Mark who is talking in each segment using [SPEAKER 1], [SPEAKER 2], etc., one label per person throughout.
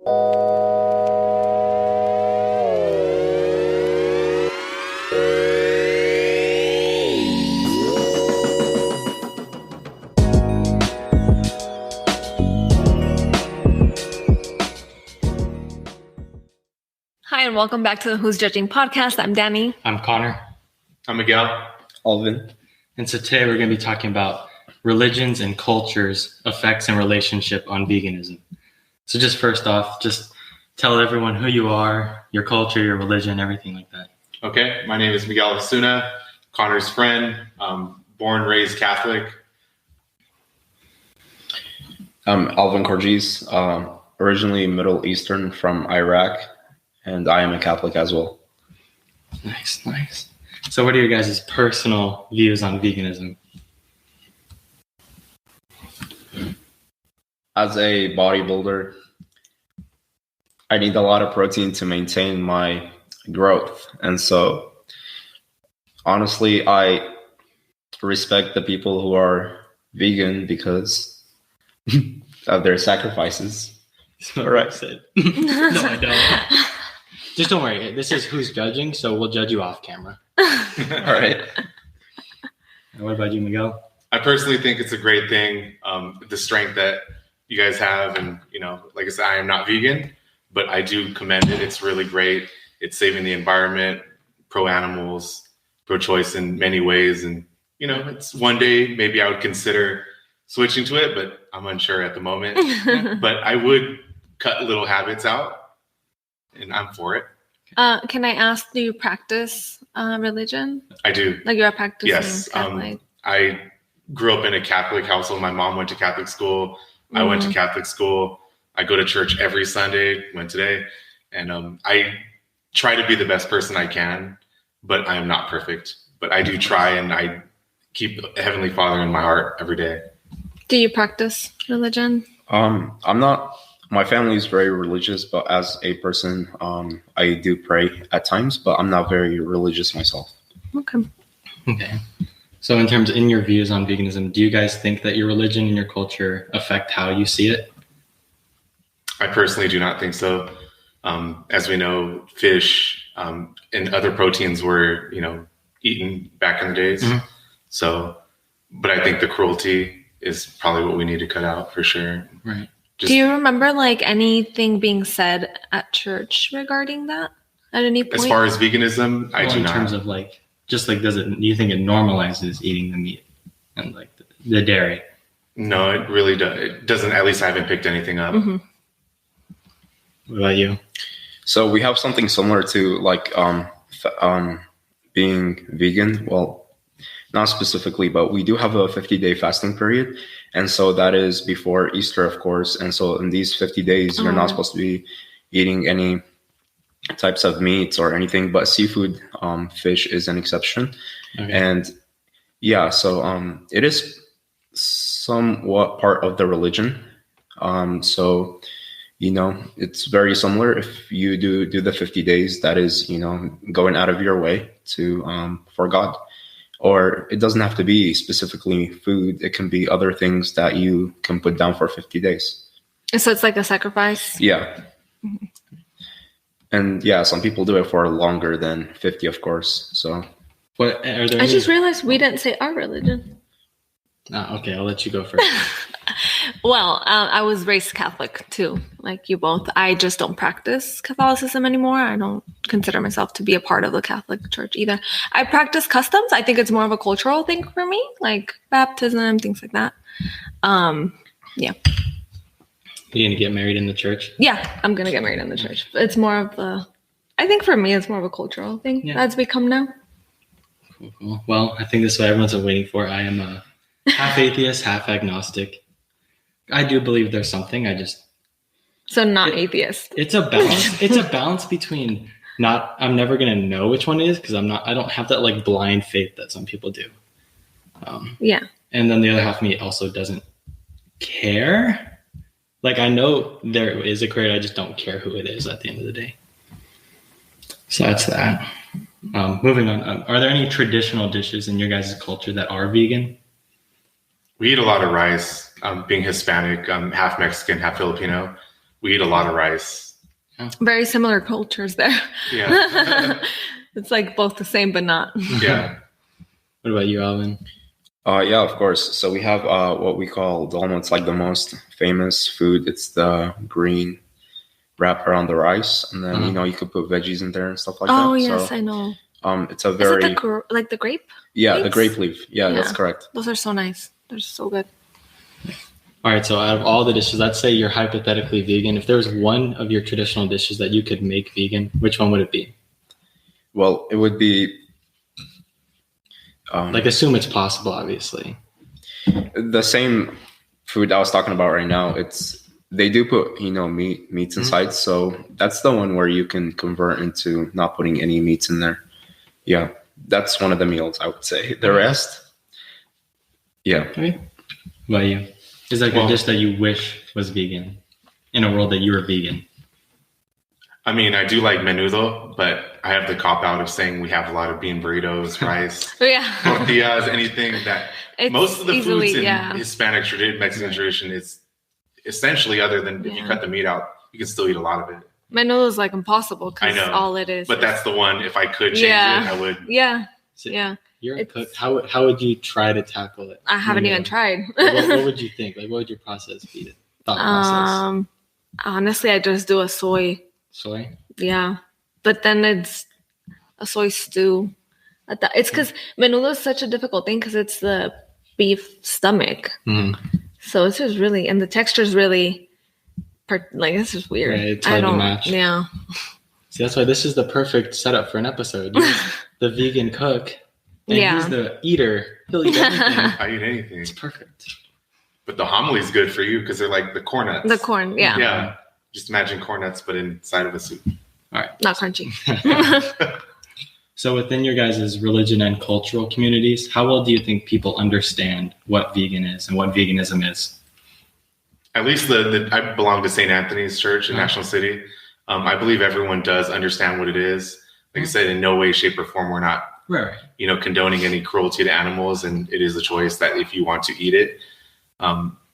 [SPEAKER 1] Hi, and welcome back to the Who's Judging podcast. I'm Dani.
[SPEAKER 2] I'm Connor.
[SPEAKER 3] I'm Miguel.
[SPEAKER 4] Alvan.
[SPEAKER 2] And so today we're going to be talking about religions and cultures' effects and relationship on veganism. So just first off, just tell everyone who you are, your culture, your religion, everything like that.
[SPEAKER 3] Okay, my name is Miguel Alvan, Connor's friend. Born, raised Catholic.
[SPEAKER 4] I'm Alvan Korjiz, originally Middle Eastern from Iraq, and I am a Catholic as well.
[SPEAKER 2] Nice. So what are your guys' personal views on veganism?
[SPEAKER 4] As a bodybuilder, I need a lot of protein to maintain my growth. And so, honestly, I respect the people who are vegan because of their sacrifices.
[SPEAKER 2] That's what I said. No, I don't. Just don't worry. This is Who's Judging, so we'll judge you off camera.
[SPEAKER 4] All right.
[SPEAKER 2] And what about you, Miguel?
[SPEAKER 3] I personally think it's a great thing, the strength that you guys have. And, like I said, I am not vegan, but I do commend it. It's really great. It's saving the environment, pro-animals, pro-choice in many ways. And, it's one day maybe I would consider switching to it, but I'm unsure at the moment. But I would cut little habits out. And I'm for it.
[SPEAKER 1] Can I ask, do you practice religion?
[SPEAKER 3] I do.
[SPEAKER 1] Like you're a practicing
[SPEAKER 3] Yes.
[SPEAKER 1] Catholic?
[SPEAKER 3] I grew up in a Catholic household. My mom went to Catholic school. I went to Catholic school. I go to church every Sunday, went today. And I try to be the best person I can, but I am not perfect. But I do try, and I keep Heavenly Father in my heart every day.
[SPEAKER 1] Do you practice religion?
[SPEAKER 4] I'm not. My family is very religious, but as a person, I do pray at times, but I'm not very religious myself.
[SPEAKER 1] Okay.
[SPEAKER 2] So in your views on veganism, do you guys think that your religion and your culture affect how you see it?
[SPEAKER 3] I personally do not think so. As we know, fish and other proteins were, eaten back in the days. Mm-hmm. So, but I think the cruelty is probably what we need to cut out for sure.
[SPEAKER 2] Right.
[SPEAKER 1] Do you remember anything being said at church regarding that at any point?
[SPEAKER 3] As far as veganism, I do not.
[SPEAKER 1] In
[SPEAKER 2] terms of do you think it normalizes eating the meat and the dairy?
[SPEAKER 3] No, it really does. It doesn't. At least I haven't picked anything up.
[SPEAKER 1] Mm-hmm.
[SPEAKER 2] What about you?
[SPEAKER 4] So we have something similar to being vegan. Well, not specifically, but we do have a 50-day fasting period. And so that is before Easter, of course. And so in these 50 days, you're not supposed to be eating any types of meats or anything, but seafood, fish is an exception.
[SPEAKER 2] Okay.
[SPEAKER 4] And yeah, so it is somewhat part of the religion. So, it's very similar. If you do the 50 days, that is, going out of your way to for God. Or it doesn't have to be specifically food. It can be other things that you can put down for 50 days.
[SPEAKER 1] So it's like a sacrifice?
[SPEAKER 4] Yeah. Mm-hmm. And yeah, some people do it for longer than 50, of course. So
[SPEAKER 1] I just realized we didn't say our religion.
[SPEAKER 2] Okay, I'll let you go first.
[SPEAKER 1] Well, I was raised Catholic too, like you both. I just don't practice Catholicism anymore. I don't consider myself to be a part of the Catholic Church either. I practice customs. I think it's more of a cultural thing for me, like baptism, things like that. Yeah.
[SPEAKER 2] You gonna get married in the church?
[SPEAKER 1] Yeah, I'm gonna get married in the church. It's more of I think for me, it's more of a cultural thing that's become now.
[SPEAKER 2] Cool. Well, I think this is what everyone's been waiting for. I am a half atheist, half agnostic. I do believe there's something.
[SPEAKER 1] So not atheist.
[SPEAKER 2] It's a balance. It's a balance between I'm never going to know which one it is because I don't have that blind faith that some people do.
[SPEAKER 1] Yeah.
[SPEAKER 2] And then the other half of me also doesn't care. I know there is a creator. I just don't care who it is at the end of the day. So that's that. Moving on. Are there any traditional dishes in your guys' culture that are vegan?
[SPEAKER 3] We eat a lot of rice. Being Hispanic, half Mexican, half Filipino. We eat a lot of rice.
[SPEAKER 1] Very similar cultures there.
[SPEAKER 3] Yeah.
[SPEAKER 1] It's like both the same, but not.
[SPEAKER 3] Yeah.
[SPEAKER 2] What about you, Alvin?
[SPEAKER 4] Yeah, of course. So we have what we call dolma. It's like the most famous food. It's the green wrap around the rice, and then you could put veggies in there and stuff like that.
[SPEAKER 1] Oh yes, I know.
[SPEAKER 4] It's a very
[SPEAKER 1] Is it like the grape?
[SPEAKER 4] yeah,
[SPEAKER 1] leaves?
[SPEAKER 4] the grape leaf. Yeah, that's
[SPEAKER 1] Yeah.
[SPEAKER 4] correct.
[SPEAKER 1] Those are so nice. They're so good.
[SPEAKER 2] All right, so out of all the dishes, let's say you're hypothetically vegan. If there was one of your traditional dishes that you could make vegan, which one would it be?
[SPEAKER 4] Well, it would be
[SPEAKER 2] Like, assume it's possible, obviously.
[SPEAKER 4] the same food I was talking about right now. They do put meats inside, so that's the one where you can convert into not putting any meats in there. Yeah, that's one of the meals I would say. The rest, yeah.
[SPEAKER 2] Okay. What about you? Is that a dish that you wish was vegan in a world that you were vegan?
[SPEAKER 3] I mean, I do like menudo, but I have the cop out of saying we have a lot of bean burritos, rice,
[SPEAKER 1] Yeah.
[SPEAKER 3] tortillas, anything that
[SPEAKER 1] It's
[SPEAKER 3] most of the
[SPEAKER 1] easily,
[SPEAKER 3] foods in
[SPEAKER 1] yeah.
[SPEAKER 3] Hispanic tradition, Mexican tradition is essentially, other than if you cut the meat out, you can still eat a lot of it.
[SPEAKER 1] Menudo is like impossible
[SPEAKER 3] I
[SPEAKER 1] because
[SPEAKER 3] know,
[SPEAKER 1] all it is.
[SPEAKER 3] But that's the one. If I could change
[SPEAKER 1] Yeah.
[SPEAKER 3] it, I would.
[SPEAKER 1] Yeah.
[SPEAKER 2] So
[SPEAKER 1] Yeah.
[SPEAKER 2] You're a
[SPEAKER 1] It's-
[SPEAKER 2] cook. How would you try to tackle it?
[SPEAKER 1] I haven't even tried.
[SPEAKER 2] What would you think? Like, what would your process be? Thought process.
[SPEAKER 1] Honestly, I just do a soy.
[SPEAKER 2] Soy.
[SPEAKER 1] Yeah. But then it's a soy stew. It's because menudo is such a difficult thing because it's the beef stomach. So it's just really, and the texture is really, it's just weird.
[SPEAKER 2] Right, it's hard to match.
[SPEAKER 1] Yeah.
[SPEAKER 2] See, that's why this is the perfect setup for an episode. You're the vegan cook, and he's the eater. He'll eat everything.
[SPEAKER 3] I eat anything.
[SPEAKER 2] It's perfect.
[SPEAKER 3] But the homily is good for you because they're like the corn nuts.
[SPEAKER 1] The corn, yeah.
[SPEAKER 3] Yeah. Just imagine corn nuts, but inside of a soup.
[SPEAKER 2] All right.
[SPEAKER 1] Not crunchy.
[SPEAKER 2] So within your guys' religion and cultural communities, how well do you think people understand what vegan is and what veganism is?
[SPEAKER 3] At least I belong to St. Anthony's Church in National City. I believe everyone does understand what it is. Like I said, in no way, shape, or form, we're not, condoning any cruelty to animals, and it is a choice that if you want to eat it,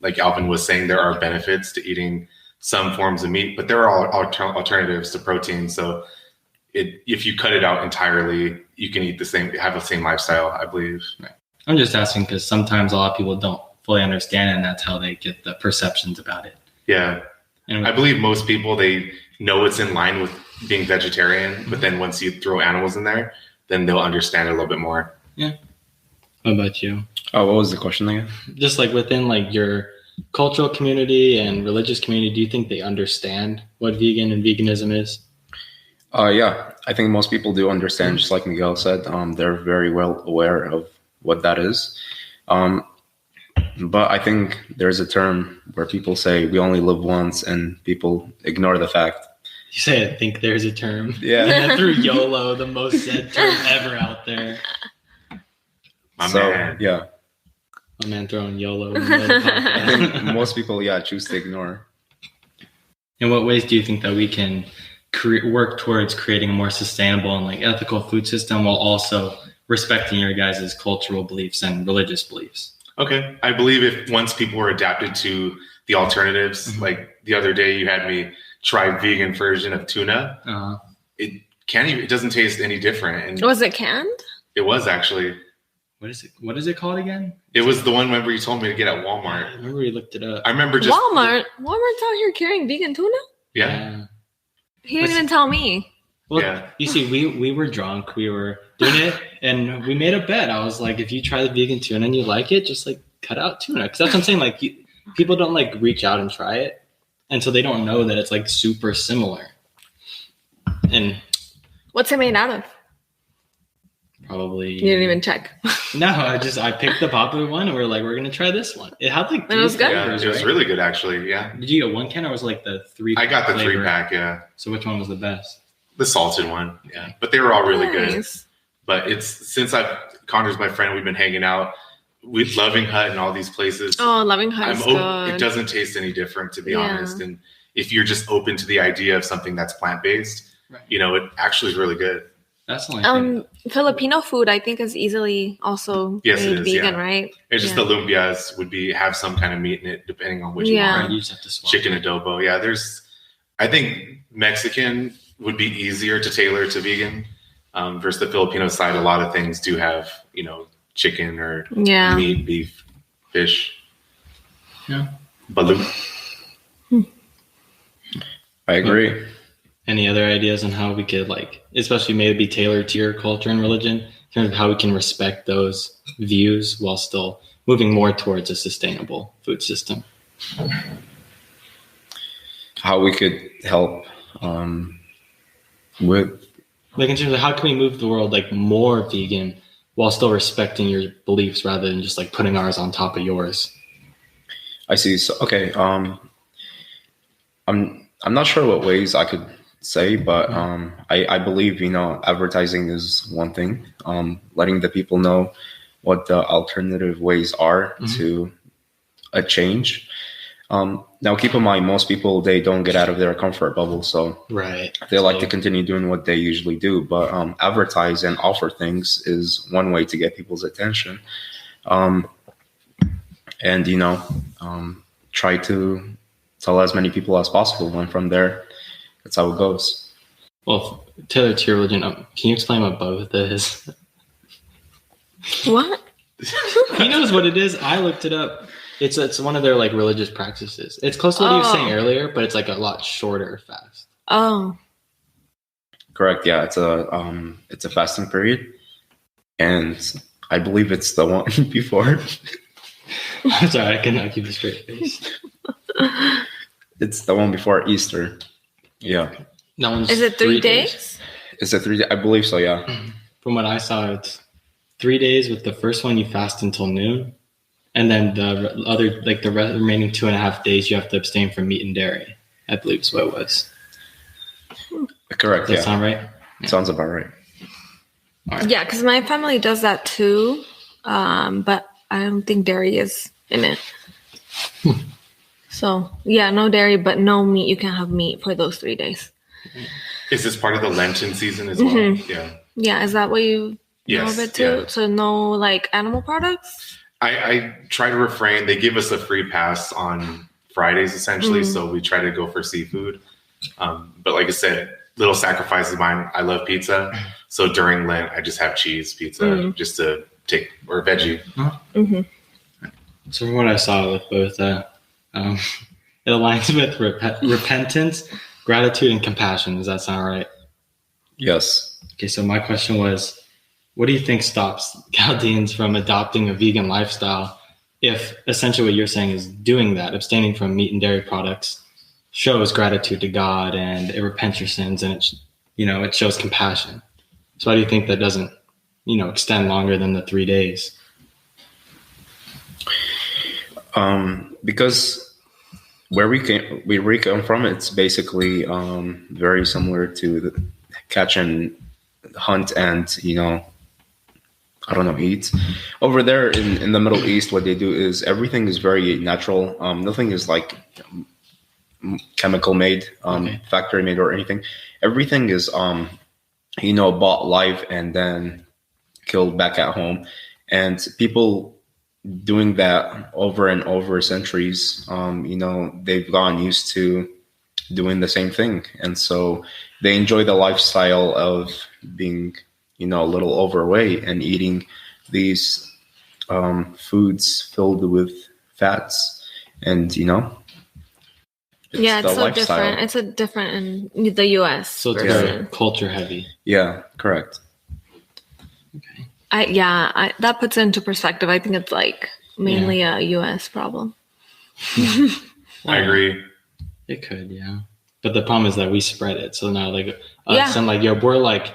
[SPEAKER 3] like Alvin was saying, there are benefits to eating some forms of meat, but there are alternatives to protein. So if you cut it out entirely, you can have the same lifestyle, I believe.
[SPEAKER 2] Right. I'm just asking because sometimes a lot of people don't fully understand it, and that's how they get the perceptions about it.
[SPEAKER 3] Yeah. And I believe most people, they know it's in line with being vegetarian, but then once you throw animals in there, then they'll understand it a little bit more.
[SPEAKER 2] Yeah. What about you?
[SPEAKER 4] Oh, what was the question again?
[SPEAKER 2] Just like within like your cultural community and religious community, do you think they understand what vegan and veganism is?
[SPEAKER 4] Yeah, I think most people do understand, just like Miguel said. They're very well aware of what that is. But I think there's a term where people say we only live once, and people ignore the fact.
[SPEAKER 2] You say, I think there's a term.
[SPEAKER 4] Yeah.
[SPEAKER 2] And then through YOLO, the most said term ever out there.
[SPEAKER 3] My man.
[SPEAKER 4] Yeah.
[SPEAKER 2] My man throwing YOLO in the middle of the
[SPEAKER 4] I
[SPEAKER 2] podcast.
[SPEAKER 4] think most people, choose to ignore.
[SPEAKER 2] In what ways do you think that we can work towards creating a more sustainable and like ethical food system while also respecting your guys' cultural beliefs and religious beliefs?
[SPEAKER 3] Okay. I believe if once people were adapted to the alternatives, like the other day you had me try vegan version of tuna. It doesn't taste any different. And
[SPEAKER 1] Was it canned?
[SPEAKER 3] it was actually.
[SPEAKER 2] What is it called again?
[SPEAKER 3] It was the one, remember you told me to get at Walmart.
[SPEAKER 2] I remember we looked it up.
[SPEAKER 3] I remember just
[SPEAKER 1] Walmart's out here carrying vegan tuna?
[SPEAKER 3] Yeah.
[SPEAKER 1] He didn't even tell me.
[SPEAKER 2] Well, you see, we were drunk. We were doing it, and we made a bet. I was like, if you try the vegan tuna and you like it, just like cut out tuna. Because that's what I'm saying. Like, people don't like reach out and try it, and so they don't know that it's like super similar. And
[SPEAKER 1] What's it made out of?
[SPEAKER 2] probably
[SPEAKER 1] You didn't even check.
[SPEAKER 2] No, I picked the popular one, and we're like, we're gonna try this one. It had like
[SPEAKER 1] And it was good?
[SPEAKER 3] Yeah, it was really good actually. Yeah.
[SPEAKER 2] Did you get one can or was it like the 3?
[SPEAKER 3] I got the
[SPEAKER 2] flavor?
[SPEAKER 3] 3-pack, yeah.
[SPEAKER 2] So which one was the best?
[SPEAKER 3] The salted one. Yeah. But they were all really good.
[SPEAKER 1] Nice.
[SPEAKER 3] But Connor's my friend, we've been hanging out with Loving Hut and all these places.
[SPEAKER 1] Oh, Loving Hut is good.
[SPEAKER 3] It doesn't taste any different, to be honest. And if you're just open to the idea of something that's plant-based, it actually is really good.
[SPEAKER 2] That's the only thing.
[SPEAKER 1] Filipino food, I think, is easily also made vegan, right?
[SPEAKER 3] It's just the lumpias have some kind of meat in it, depending on what you want.
[SPEAKER 2] You just have to swap.
[SPEAKER 3] Chicken adobo. Yeah, there's I think Mexican would be easier to tailor to vegan versus the Filipino side. A lot of things do have, chicken or meat, beef, fish.
[SPEAKER 2] Yeah.
[SPEAKER 3] Balut.
[SPEAKER 4] I agree.
[SPEAKER 2] Any other ideas on how we could, especially maybe tailored to your culture and religion, kind of how we can respect those views while still moving more towards a sustainable food system?
[SPEAKER 4] How we could help with,
[SPEAKER 2] in terms of how can we move the world more vegan while still respecting your beliefs rather than just putting ours on top of yours?
[SPEAKER 4] I see. So, okay. I'm not sure what ways I could say, but I believe, advertising is one thing. Letting the people know what the alternative ways are to a change. Now, keep in mind, most people, they don't get out of their comfort bubble. So they like to continue doing what they usually do. But advertise and offer things is one way to get people's attention. And, try to tell as many people as possible. And from there, that's how it goes.
[SPEAKER 2] Well, tailored to your religion, can you explain what both is?
[SPEAKER 1] What?
[SPEAKER 2] He knows what it is. I looked it up. It's one of their religious practices. It's close to what you were saying earlier, but it's a lot shorter fast.
[SPEAKER 1] Oh.
[SPEAKER 4] Correct. Yeah, it's a fasting period, and I believe it's the one before.
[SPEAKER 2] I'm sorry, I cannot keep a straight face.
[SPEAKER 4] It's the one before Easter. Yeah.
[SPEAKER 2] Is
[SPEAKER 1] it 3 days?
[SPEAKER 4] It's a 3 day. I believe so. Yeah.
[SPEAKER 2] From what I saw, it's 3 days. With the first one, you fast until noon, and then the other, the remaining 2.5 days, you have to abstain from meat and dairy. I believe is what it was.
[SPEAKER 4] Correct.
[SPEAKER 2] Does that sound right?
[SPEAKER 4] Yeah. Sounds about right.
[SPEAKER 2] All right.
[SPEAKER 1] Yeah, because my family does that too, but I don't think dairy is in it. So yeah, no dairy, but no meat. You can't have meat for those 3 days.
[SPEAKER 3] Is this part of the Lenten season as well? Yeah.
[SPEAKER 1] Yeah, is that what you know of it too?
[SPEAKER 3] Yeah.
[SPEAKER 1] So no animal products?
[SPEAKER 3] I try to refrain. They give us a free pass on Fridays essentially, so we try to go for seafood. But like I said, little sacrifice of mine. I love pizza, so during Lent I just have cheese pizza just to take, or veggie.
[SPEAKER 2] So from what I saw with both, it aligns with repentance, gratitude, and compassion. Does that sound right?
[SPEAKER 4] Yes.
[SPEAKER 2] Okay, so my question was, what do you think stops Chaldeans from adopting a vegan lifestyle if essentially what you're saying is doing that, abstaining from meat and dairy products, shows gratitude to God and it repents your sins and it shows compassion? So why do you think that doesn't, extend longer than the 3 days?
[SPEAKER 4] Because where we come from, it's basically very similar to the catch and hunt and eat. Over there in the Middle East, what they do is everything is very natural. Nothing is chemical made, factory made or anything. Everything is bought live and then killed back at home. And people doing that over and over centuries, they've gotten used to doing the same thing. And so they enjoy the lifestyle of being, a little overweight and eating these foods filled with fats. And, it's
[SPEAKER 1] so
[SPEAKER 4] lifestyle.
[SPEAKER 1] different. It's a different in the U.S.
[SPEAKER 2] So it's very culture heavy.
[SPEAKER 4] Yeah, correct.
[SPEAKER 2] Okay.
[SPEAKER 1] That puts it into perspective. I think it's mainly a U.S. problem.
[SPEAKER 3] I agree.
[SPEAKER 2] It could, yeah. But the problem is that we spread it. So now us and we're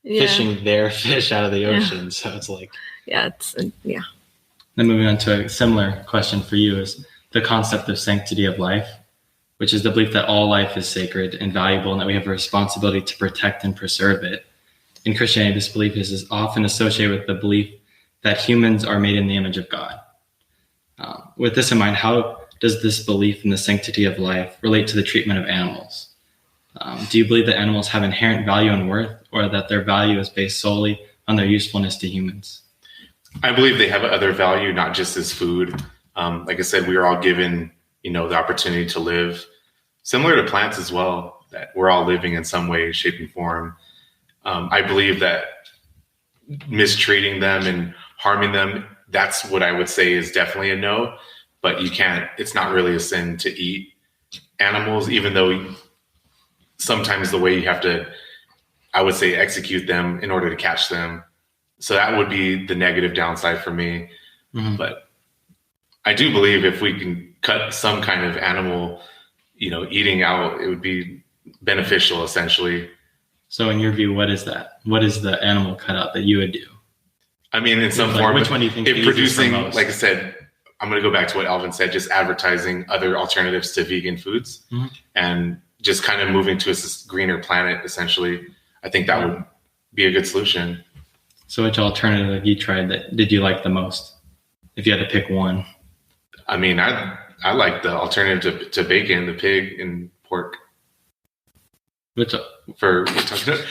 [SPEAKER 2] fishing their fish out of the ocean. So it's Then moving on to a similar question for you is the concept of sanctity of life, which is the belief that all life is sacred and valuable and that we have a responsibility to protect and preserve it. In Christianity, this belief is often associated with the belief that humans are made in the image of God. With this in mind, how does this belief in the sanctity of life relate to the treatment of animals? Do you believe that animals have inherent value and worth, or that their value is based solely on their usefulness to humans?
[SPEAKER 3] I believe they have other value, not just as food. Like I said, we are all given, the opportunity to live. similar to plants as well, that we're all living in some way, shape, and form. I believe that mistreating them and harming them, that's what I would say is definitely a no. But you can't, it's not really a sin to eat animals, even though sometimes the way you have to, I would say, execute them in order to catch them. So that would be the negative downside for me. But I do believe if we can cut some kind of animal, eating out, it would be beneficial essentially.
[SPEAKER 2] So in your view, what is that? What is the animal cutout that you would do?
[SPEAKER 3] I mean, in some form,
[SPEAKER 2] which one do you think?
[SPEAKER 3] If producing, like I said, I'm going to go back to what Alvin said, just advertising other alternatives to vegan foods and just kind of moving to a greener planet, essentially. I think that would be a good solution.
[SPEAKER 2] So which alternative have you tried that did you like the most? If you had to pick one.
[SPEAKER 3] I mean, I like the alternative to bacon, the pig and pork.
[SPEAKER 2] Which alternative?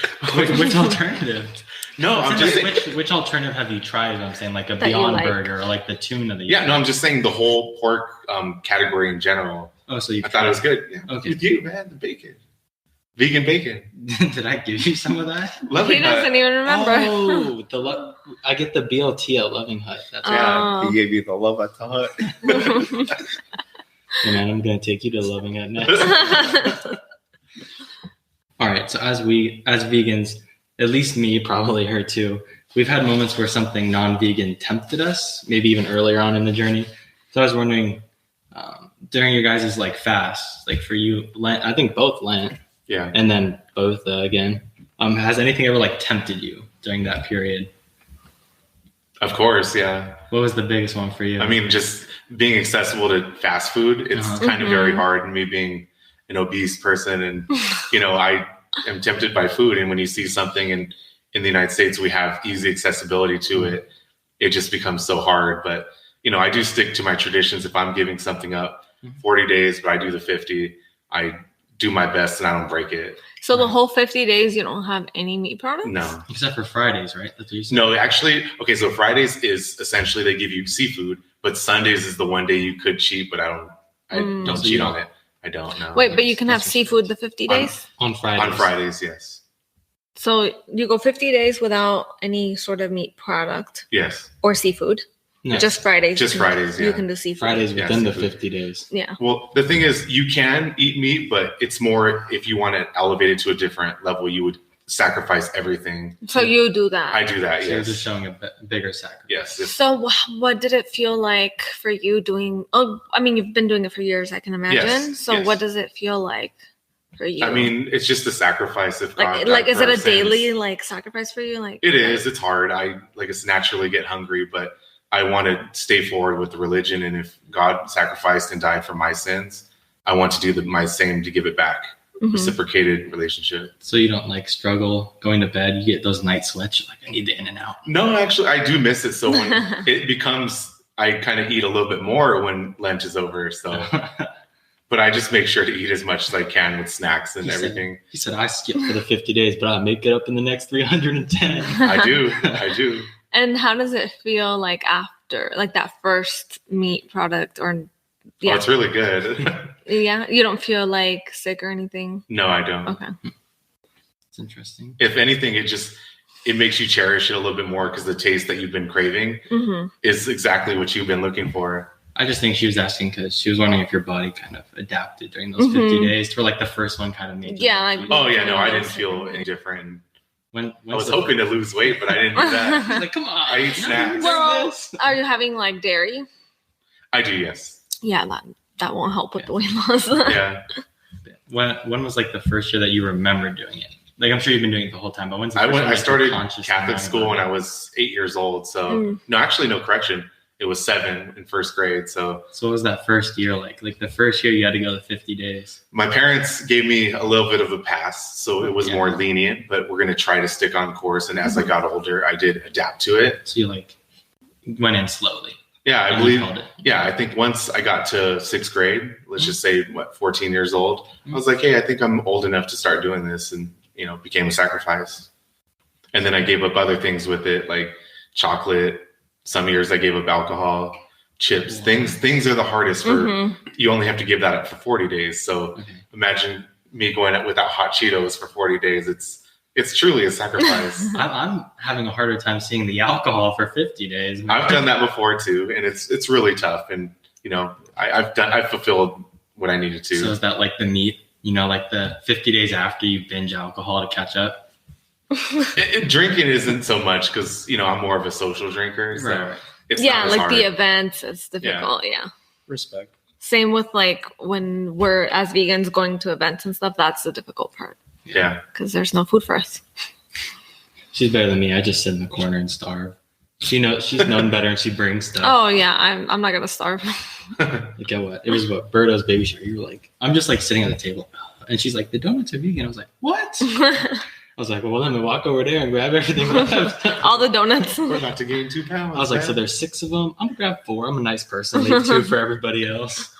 [SPEAKER 3] No, I'm just saying.
[SPEAKER 2] Which alternative have you tried? I'm saying like a Beyond Burger or like the tuna.
[SPEAKER 3] No, I'm just saying the whole pork category in general.
[SPEAKER 2] Oh, so I
[SPEAKER 3] thought it was good. Yeah.
[SPEAKER 2] Okay.
[SPEAKER 3] With you, man, the bacon. Vegan bacon.
[SPEAKER 2] Did I give you some of that?
[SPEAKER 1] He doesn't even remember.
[SPEAKER 2] Oh, I get the BLT at Loving Hut. That's
[SPEAKER 4] He gave you the love at the hut.
[SPEAKER 2] Hey man, I'm gonna take you to Loving Hut next. All right, so as vegans, at least me, probably her too, we've had moments where something non-vegan tempted us, maybe even earlier on in the journey. So I was wondering, during your guys' like fast, like for you, Lent, I think both Lent, and then both again, has anything ever like tempted you during that period?
[SPEAKER 3] Of course, yeah.
[SPEAKER 2] What was the biggest one for you? I
[SPEAKER 3] mean, just being accessible to fast food, it's kind of very hard. And me being an obese person and, I am tempted by food. And when you see something in the United States, we have easy accessibility to it. It just becomes so hard. But, I do stick to my traditions. If I'm giving something up 40 days, but I do the 50, I do my best and I don't break it.
[SPEAKER 1] So the whole 50 days, you don't have any meat products?
[SPEAKER 2] No. Except for Fridays, right?
[SPEAKER 3] No, actually, okay, so Fridays is essentially they give you seafood, but Sundays is the one day you could cheat, but I don't cheat on it. I don't know.
[SPEAKER 1] Wait, but you can have seafood the 50 days?
[SPEAKER 2] On Fridays.
[SPEAKER 3] On Fridays, yes.
[SPEAKER 1] So you go 50 days without any sort of meat product?
[SPEAKER 3] Yes.
[SPEAKER 1] Or seafood? No. Just Fridays?
[SPEAKER 3] Just Fridays, yeah.
[SPEAKER 1] You can do seafood.
[SPEAKER 2] Fridays within the 50 days.
[SPEAKER 1] Yeah.
[SPEAKER 3] Well, the thing is, you can eat meat, but it's more if you want to elevate it to a different level, you would sacrifice everything.
[SPEAKER 1] So you do that?
[SPEAKER 3] I do that,
[SPEAKER 2] so
[SPEAKER 3] yes.
[SPEAKER 2] You're just showing a bigger sacrifice.
[SPEAKER 3] Yes.
[SPEAKER 1] So what did it feel like for you doing? Oh, I mean, you've been doing it for years, I can imagine.
[SPEAKER 3] Yes,
[SPEAKER 1] so what does it feel like for you?
[SPEAKER 3] I mean, it's just a sacrifice of God.
[SPEAKER 1] Like, is it a daily sacrifice for you? Like
[SPEAKER 3] it is. It's hard. It's naturally get hungry, but I want to stay forward with the religion. And if God sacrificed and died for my sins, I want to do my same to give it back. Reciprocated relationship.
[SPEAKER 2] So you don't struggle going to bed. You get those night sweats. You're like, I need the in and out.
[SPEAKER 3] No, actually, I do miss it. So when it becomes, I kind of eat a little bit more when Lent is over. So, but I just make sure to eat as much as I can with snacks and everything.
[SPEAKER 2] He said, I skip for the 50 days, but I'll make it up in the next 310.
[SPEAKER 3] I do.
[SPEAKER 1] And how does it feel like after, that first meat product or?
[SPEAKER 3] Yeah. Oh, it's really good.
[SPEAKER 1] Yeah, you don't feel sick or anything?
[SPEAKER 3] No, I don't.
[SPEAKER 1] Okay.
[SPEAKER 2] It's interesting.
[SPEAKER 3] If anything, it makes you cherish it a little bit more because the taste that you've been craving is exactly what you've been looking for.
[SPEAKER 2] I just think she was asking because she was wondering if your body kind of adapted during those 50 days to where the first one kind of made you.
[SPEAKER 1] Yeah.
[SPEAKER 3] Oh, yeah, no, I didn't feel any different.
[SPEAKER 2] I
[SPEAKER 3] was hoping to lose weight, but I didn't do that.
[SPEAKER 2] Come on.
[SPEAKER 3] I eat snacks.
[SPEAKER 1] Well, are you having dairy?
[SPEAKER 3] I do, yes.
[SPEAKER 1] Yeah, that won't help with the weight loss.
[SPEAKER 3] Yeah.
[SPEAKER 2] When was the first year that you remember doing it? I'm sure you've been doing it the whole time, but when's the first
[SPEAKER 3] I started Catholic school when I was 8 years old. So no, actually, no, correction. It was 7 in first grade. So
[SPEAKER 2] what was that first year like? The first year you had to go the 50 days.
[SPEAKER 3] My parents gave me a little bit of a pass, so it was more lenient, but we're going to try to stick on course. And as I got older, I did adapt to it.
[SPEAKER 2] So you went in slowly.
[SPEAKER 3] Yeah, I believe. Yeah, I think once I got to 6th grade, let's just say 14 years old, I was like, hey, I think I'm old enough to start doing this, and became a sacrifice. And then I gave up other things with it, like chocolate. Some years I gave up alcohol, chips. Things are the hardest for. You only have to give that up for 40 days. So imagine me going out without hot Cheetos for 40 days. It's truly a sacrifice.
[SPEAKER 2] I'm having a harder time seeing the alcohol for 50 days.
[SPEAKER 3] I've done that before too, and it's really tough. And I've fulfilled what I needed to.
[SPEAKER 2] So is that like the meat? Like the 50 days after you binge alcohol to catch up?
[SPEAKER 3] Drinking isn't so much because I'm more of a social drinker. So
[SPEAKER 2] right.
[SPEAKER 3] It's not as
[SPEAKER 1] like
[SPEAKER 3] hard.
[SPEAKER 1] the events, it's difficult. Yeah.
[SPEAKER 2] Respect.
[SPEAKER 1] Same with like when we're as vegans going to events and stuff. That's the difficult part.
[SPEAKER 3] Yeah.
[SPEAKER 1] Because there's no food for us.
[SPEAKER 2] She's better than me. I just sit in the corner and starve. She's known better and she brings stuff.
[SPEAKER 1] Oh yeah, I'm not gonna starve.
[SPEAKER 2] Get what? It was what Berto's baby shower. You were like, I'm just like sitting at the table, and she's like, the donuts are vegan. I was like, what? I was like, well, let me walk over there and grab everything left.
[SPEAKER 1] All the donuts.
[SPEAKER 3] We're about to gain 2 pounds.
[SPEAKER 2] I was like, so there's 6 of them. I'm gonna grab 4. I'm a nice person. Leave 2 for everybody else.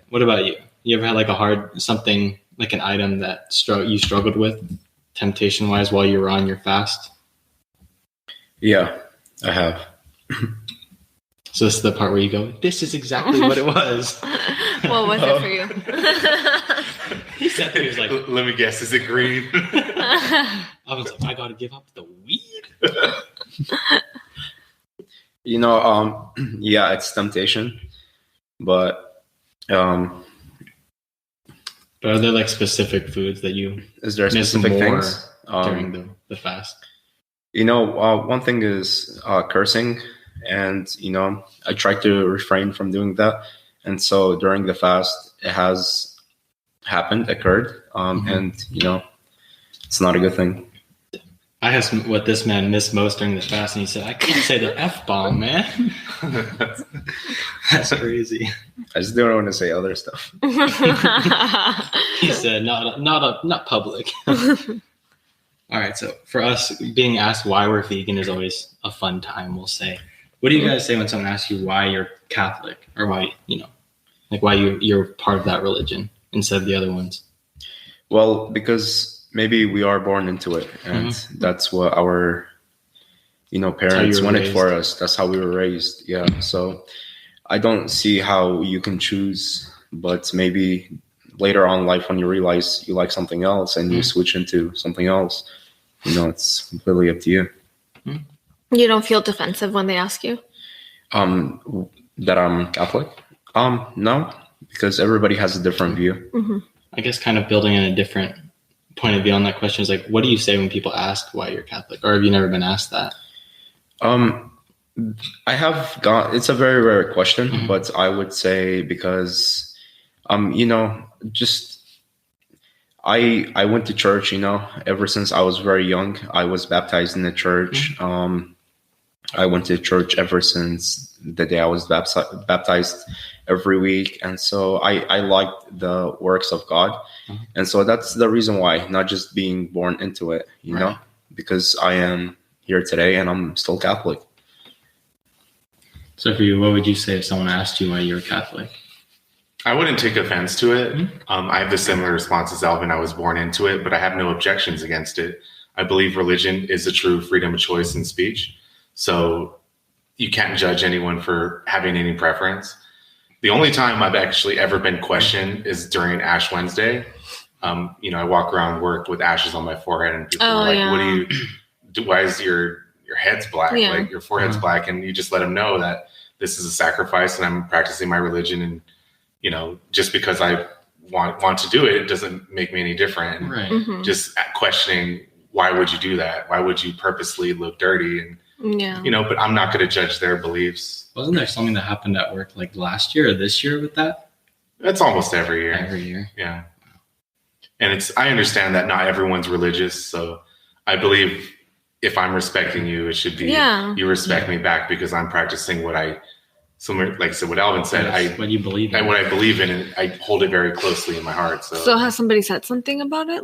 [SPEAKER 2] What about you? You ever had like something like an item that you struggled with temptation wise while you were on your fast?
[SPEAKER 4] Yeah, I have.
[SPEAKER 2] So this is the part where you go, this is exactly what it was.
[SPEAKER 1] What was it for you?
[SPEAKER 2] He said that he was like,
[SPEAKER 3] let me guess, is it green?
[SPEAKER 2] I was like, I gotta give up the weed.
[SPEAKER 4] Yeah, it's temptation, but
[SPEAKER 2] are there like specific foods that you
[SPEAKER 4] is there
[SPEAKER 2] miss
[SPEAKER 4] specific
[SPEAKER 2] more
[SPEAKER 4] things
[SPEAKER 2] during the fast?
[SPEAKER 4] One thing is cursing, and I try to refrain from doing that. And so during the fast, it has occurred, and it's not a good thing.
[SPEAKER 2] I asked what this man missed most during the fast, and he said, "I can't say the F-bomb, man." That's crazy.
[SPEAKER 4] I just don't want to say other stuff.
[SPEAKER 2] He said, "Not public." All right, so for us, being asked why we're vegan is always a fun time, we'll say. What do you guys say when someone asks you why you're Catholic, or why, why you're part of that religion instead of the other ones?
[SPEAKER 4] Well, because maybe we are born into it, and that's what our, parents wanted for us. That's how we were raised. Yeah. So I don't see how you can choose, but maybe later on in life when you realize you like something else and you switch into something else, it's completely up to you.
[SPEAKER 1] You don't feel defensive when they ask you?
[SPEAKER 4] That I'm Catholic? No, because everybody has a different view.
[SPEAKER 2] I guess kind of building in a different point of view on that question is like, what do you say when people ask why you're Catholic? Or have you never been asked that?
[SPEAKER 4] I have it's a very rare question, but I would say because, just I went to church, ever since I was very young. I was baptized in the church. I went to church ever since the day I was baptized every week. And so I liked the works of God. And so that's the reason why, not just being born into it, because I am here today and I'm still Catholic.
[SPEAKER 2] So for you, what would you say if someone asked you why you're Catholic?
[SPEAKER 3] I wouldn't take offense to it. I have the similar response as Alvin. I was born into it, but I have no objections against it. I believe religion is a true freedom of choice and speech. So you can't judge anyone for having any preference. The only time I've actually ever been questioned is during Ash Wednesday. I walk around work with ashes on my forehead and people are like, what do you do? Why is your head's black? Like your forehead's black. And you just let them know that this is a sacrifice and I'm practicing my religion. And, just because I want to do it, it doesn't make me any different.
[SPEAKER 2] Right.
[SPEAKER 3] Just questioning, why would you do that? Why would you purposely look dirty? And, but I'm not going to judge their beliefs.
[SPEAKER 2] Wasn't there something that happened at work like last year or this year with that?
[SPEAKER 3] That's almost every year.
[SPEAKER 2] Every year.
[SPEAKER 3] Yeah. And I understand that not everyone's religious. So I believe if I'm respecting you, it should be you respect me back because I'm practicing what I what Alvin said,
[SPEAKER 2] what you believe in.
[SPEAKER 3] What I believe in, and I hold it very closely in my heart. So
[SPEAKER 1] has somebody said something about it?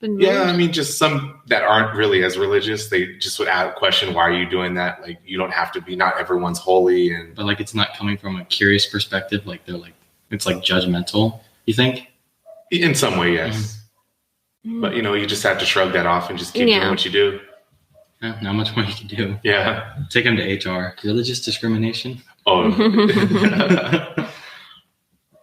[SPEAKER 3] Yeah, I mean, just some that aren't really as religious. They just would question, why are you doing that? Like, you don't have to be, not everyone's holy.
[SPEAKER 2] But it's not coming from a curious perspective. Like it's judgmental, you think?
[SPEAKER 3] In some way, yes. But, you just have to shrug that off and just keep doing what you do.
[SPEAKER 2] Yeah, not much more you can do.
[SPEAKER 3] Yeah.
[SPEAKER 2] Take them to HR. Religious discrimination.
[SPEAKER 3] Oh,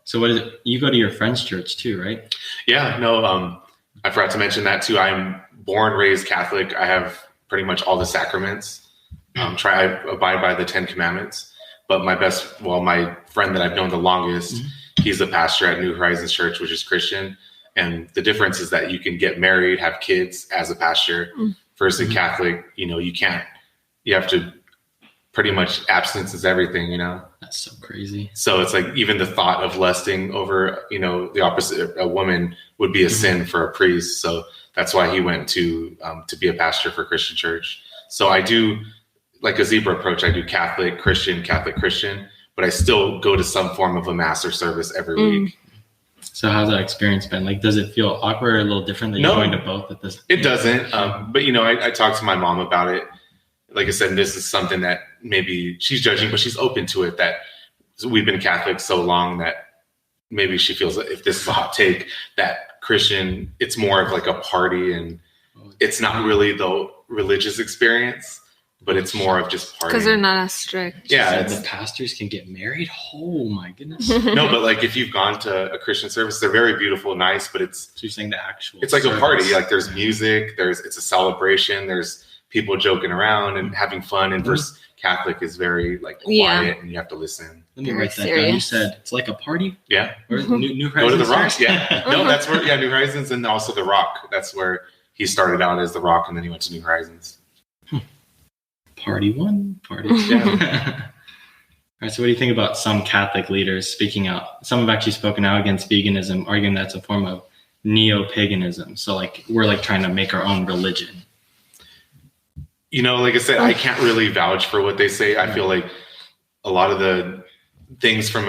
[SPEAKER 2] So what is it? You go to your friend's church too, right?
[SPEAKER 3] yeah, no, I forgot to mention that too. I'm born, raised Catholic. I have pretty much all the sacraments. I abide by the 10 Commandments. But my friend that I've known the longest, he's a pastor at New Horizons Church, which is Christian. And the difference is that you can get married, have kids as a pastor. Versus a Catholic, you can't. You have to pretty much abstinence is everything,
[SPEAKER 2] That's so crazy.
[SPEAKER 3] So it's like even the thought of lusting over, the opposite, a woman would be a sin for a priest. So that's why he went to be a pastor for Christian church. So I do like a zebra approach. I do Catholic, Christian, but I still go to some form of a mass or service every week.
[SPEAKER 2] So how's that experience been? Like, does it feel awkward or a little different than going to both at this?
[SPEAKER 3] It doesn't. But I talked to my mom about it. Like I said, this is something that maybe she's judging, but she's open to it, that we've been Catholic so long that maybe she feels that if this is a hot take, that Christian, it's more of like a party and it's not really the religious experience, but it's more of just partying.
[SPEAKER 1] Because they're not as strict.
[SPEAKER 3] Yeah.
[SPEAKER 2] The pastors can get married? Oh my goodness.
[SPEAKER 3] No, but like if you've gone to a Christian service, they're very beautiful, nice, but
[SPEAKER 2] So you're saying the actual
[SPEAKER 3] it's like
[SPEAKER 2] service.
[SPEAKER 3] a party. Like there's music, it's a celebration, there's people joking around and having fun, and versus Catholic is very like quiet and you have to listen.
[SPEAKER 2] Let me write that down. You said it's like a party?
[SPEAKER 3] Yeah.
[SPEAKER 2] Where's New
[SPEAKER 3] Go to the
[SPEAKER 2] Horizons?
[SPEAKER 3] Rock. Yeah. No, that's where New Horizons, and also the Rock. That's where he started out as the Rock, and then he went to New Horizons.
[SPEAKER 2] Party one, party two. All right, so what do you think about some Catholic leaders speaking out? Some have actually spoken out against veganism, arguing that's a form of neo-paganism. So like we're like trying to make our own religion.
[SPEAKER 3] Like I said, I can't really vouch for what they say. I feel like a lot of the things from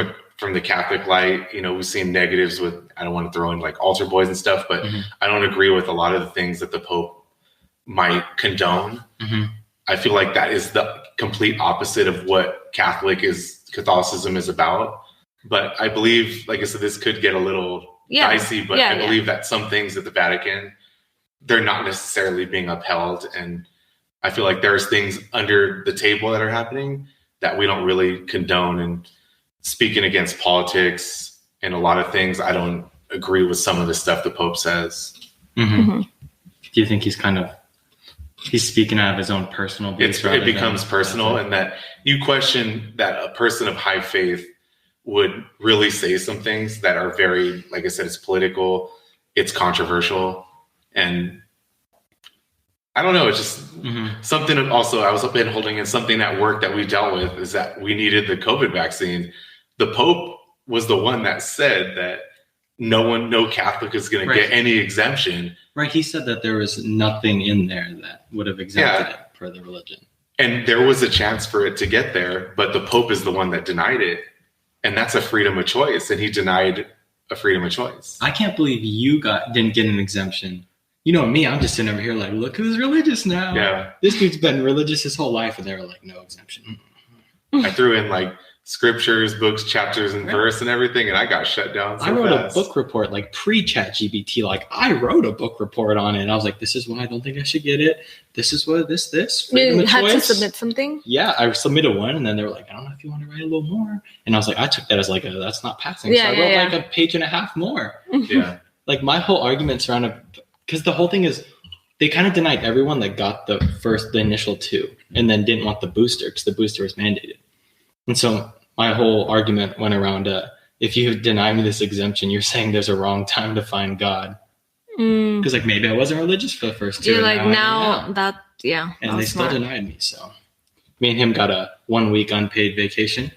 [SPEAKER 3] the Catholic light, we've seen negatives with, I don't want to throw in like altar boys and stuff, but I don't agree with a lot of the things that the Pope might condone. I feel like that is the complete opposite of what Catholicism is about. But I believe, like I said, this could get a little dicey, but I believe that some things at the Vatican, they're not necessarily being upheld. And I feel like there's things under the table that are happening that we don't really condone. And speaking against politics and a lot of things, I don't agree with some of the stuff the Pope says.
[SPEAKER 2] Do you think he's speaking out of his own personal beliefs?
[SPEAKER 3] It becomes personal, and that you question that a person of high faith would really say some things that are very, like I said, it's political, it's controversial, and I don't know. It's just something. Also, I was been holding in something at work that we dealt with is that we needed the COVID vaccine. The Pope was the one that said that no Catholic is going to get any exemption.
[SPEAKER 2] Right. He said that there was nothing in there that would have exempted it for the religion. And
[SPEAKER 3] there was a chance for it to get there, but the Pope is the one that denied it. And that's a freedom of choice. And he denied a freedom of choice.
[SPEAKER 2] I can't believe you didn't get an exemption. You know me, I'm just sitting over here like, look who's religious now.
[SPEAKER 3] Yeah.
[SPEAKER 2] This dude's been religious his whole life, and they were like, no exemption.
[SPEAKER 3] I threw in like scriptures, books, chapters, and verse and everything, and I got shut down.
[SPEAKER 2] I wrote a book report, like pre-ChatGPT. Like I wrote a book report on it. And I was like, this is why I don't think I should get it. This is what this.
[SPEAKER 1] You had to submit something?
[SPEAKER 2] Yeah, I submitted one, and then they were like, I don't know if you want to write a little more. And I was like, I took that as like, that's not passing. So I wrote like a page and a half more.
[SPEAKER 3] Yeah.
[SPEAKER 2] Like my whole argument surrounded, because the whole thing is, they kind of denied everyone that got the initial 2 and then didn't want the booster because the booster was mandated. And so my whole argument went around, if you deny me this exemption, you're saying there's a wrong time to find God. Because like maybe I wasn't religious for the first 2.
[SPEAKER 1] You're like, now.
[SPEAKER 2] And they still denied me. So me and him got a 1 week unpaid vacation.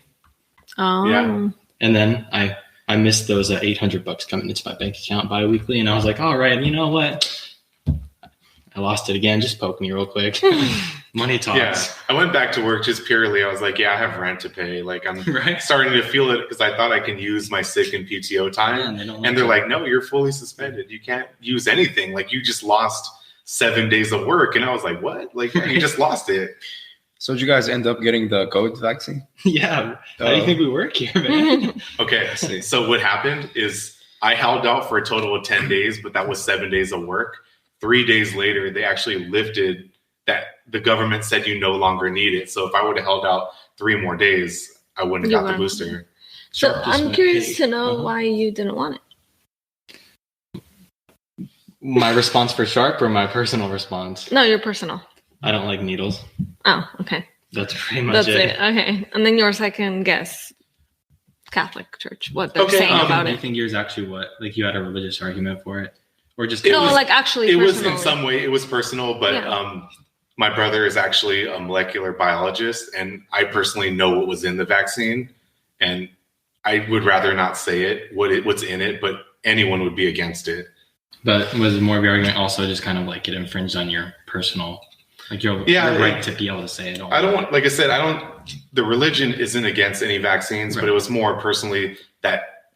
[SPEAKER 1] Oh.
[SPEAKER 3] Yeah.
[SPEAKER 2] And then I missed those $800 coming into my bank account bi-weekly. And I was like, all right, you know what? I lost it again. Just poke me real quick. Money talks.
[SPEAKER 3] Yeah. I went back to work just purely. I was like, I have rent to pay. Like I'm starting to feel it because I thought I can use my sick and PTO time. And they're like, no, you're fully suspended. You can't use anything. Like you just lost 7 days of work. And I was like, what? Like you just lost it.
[SPEAKER 4] So did you guys end up getting the COVID vaccine?
[SPEAKER 2] Yeah. How do you think we work here, man?
[SPEAKER 3] Okay. So what happened is I held out for a total of 10 days, but that was 7 days of work. 3 days later, they actually lifted that. The government said you no longer need it. So if I would have held out 3 more days, I wouldn't
[SPEAKER 1] You
[SPEAKER 3] have got the
[SPEAKER 1] wouldn't.
[SPEAKER 3] booster.
[SPEAKER 1] So
[SPEAKER 2] Sharp just
[SPEAKER 1] I'm
[SPEAKER 2] went,
[SPEAKER 1] curious
[SPEAKER 2] "Hey."
[SPEAKER 1] to know
[SPEAKER 2] Uh-huh.
[SPEAKER 1] why you didn't want it.
[SPEAKER 2] My response for Sharp or my personal response?
[SPEAKER 1] No, your personal.
[SPEAKER 2] I don't like needles.
[SPEAKER 1] Oh, okay.
[SPEAKER 2] That's pretty much
[SPEAKER 1] That's
[SPEAKER 2] it.
[SPEAKER 1] it. Okay. And then your second guess, Catholic Church, what they're
[SPEAKER 3] Okay,
[SPEAKER 1] saying
[SPEAKER 3] do
[SPEAKER 1] about
[SPEAKER 2] Do you
[SPEAKER 1] it.
[SPEAKER 2] think yours actually what? Like you had a religious argument for it? Or just
[SPEAKER 3] It
[SPEAKER 1] No,
[SPEAKER 3] was-
[SPEAKER 1] like actually
[SPEAKER 3] It was
[SPEAKER 1] personally.
[SPEAKER 3] in some way, it was personal, but
[SPEAKER 1] Yeah.
[SPEAKER 3] my brother is actually a molecular biologist, and I personally know what was in the vaccine, and I would rather not say what's in it, but anyone would be against it.
[SPEAKER 2] But was more of your argument also just kind of like it infringed on your personal, like your
[SPEAKER 3] Yeah,
[SPEAKER 2] right to be able to say it?
[SPEAKER 3] I don't want, like I said, the religion isn't against any vaccines,
[SPEAKER 2] Right.
[SPEAKER 3] but it was more personally that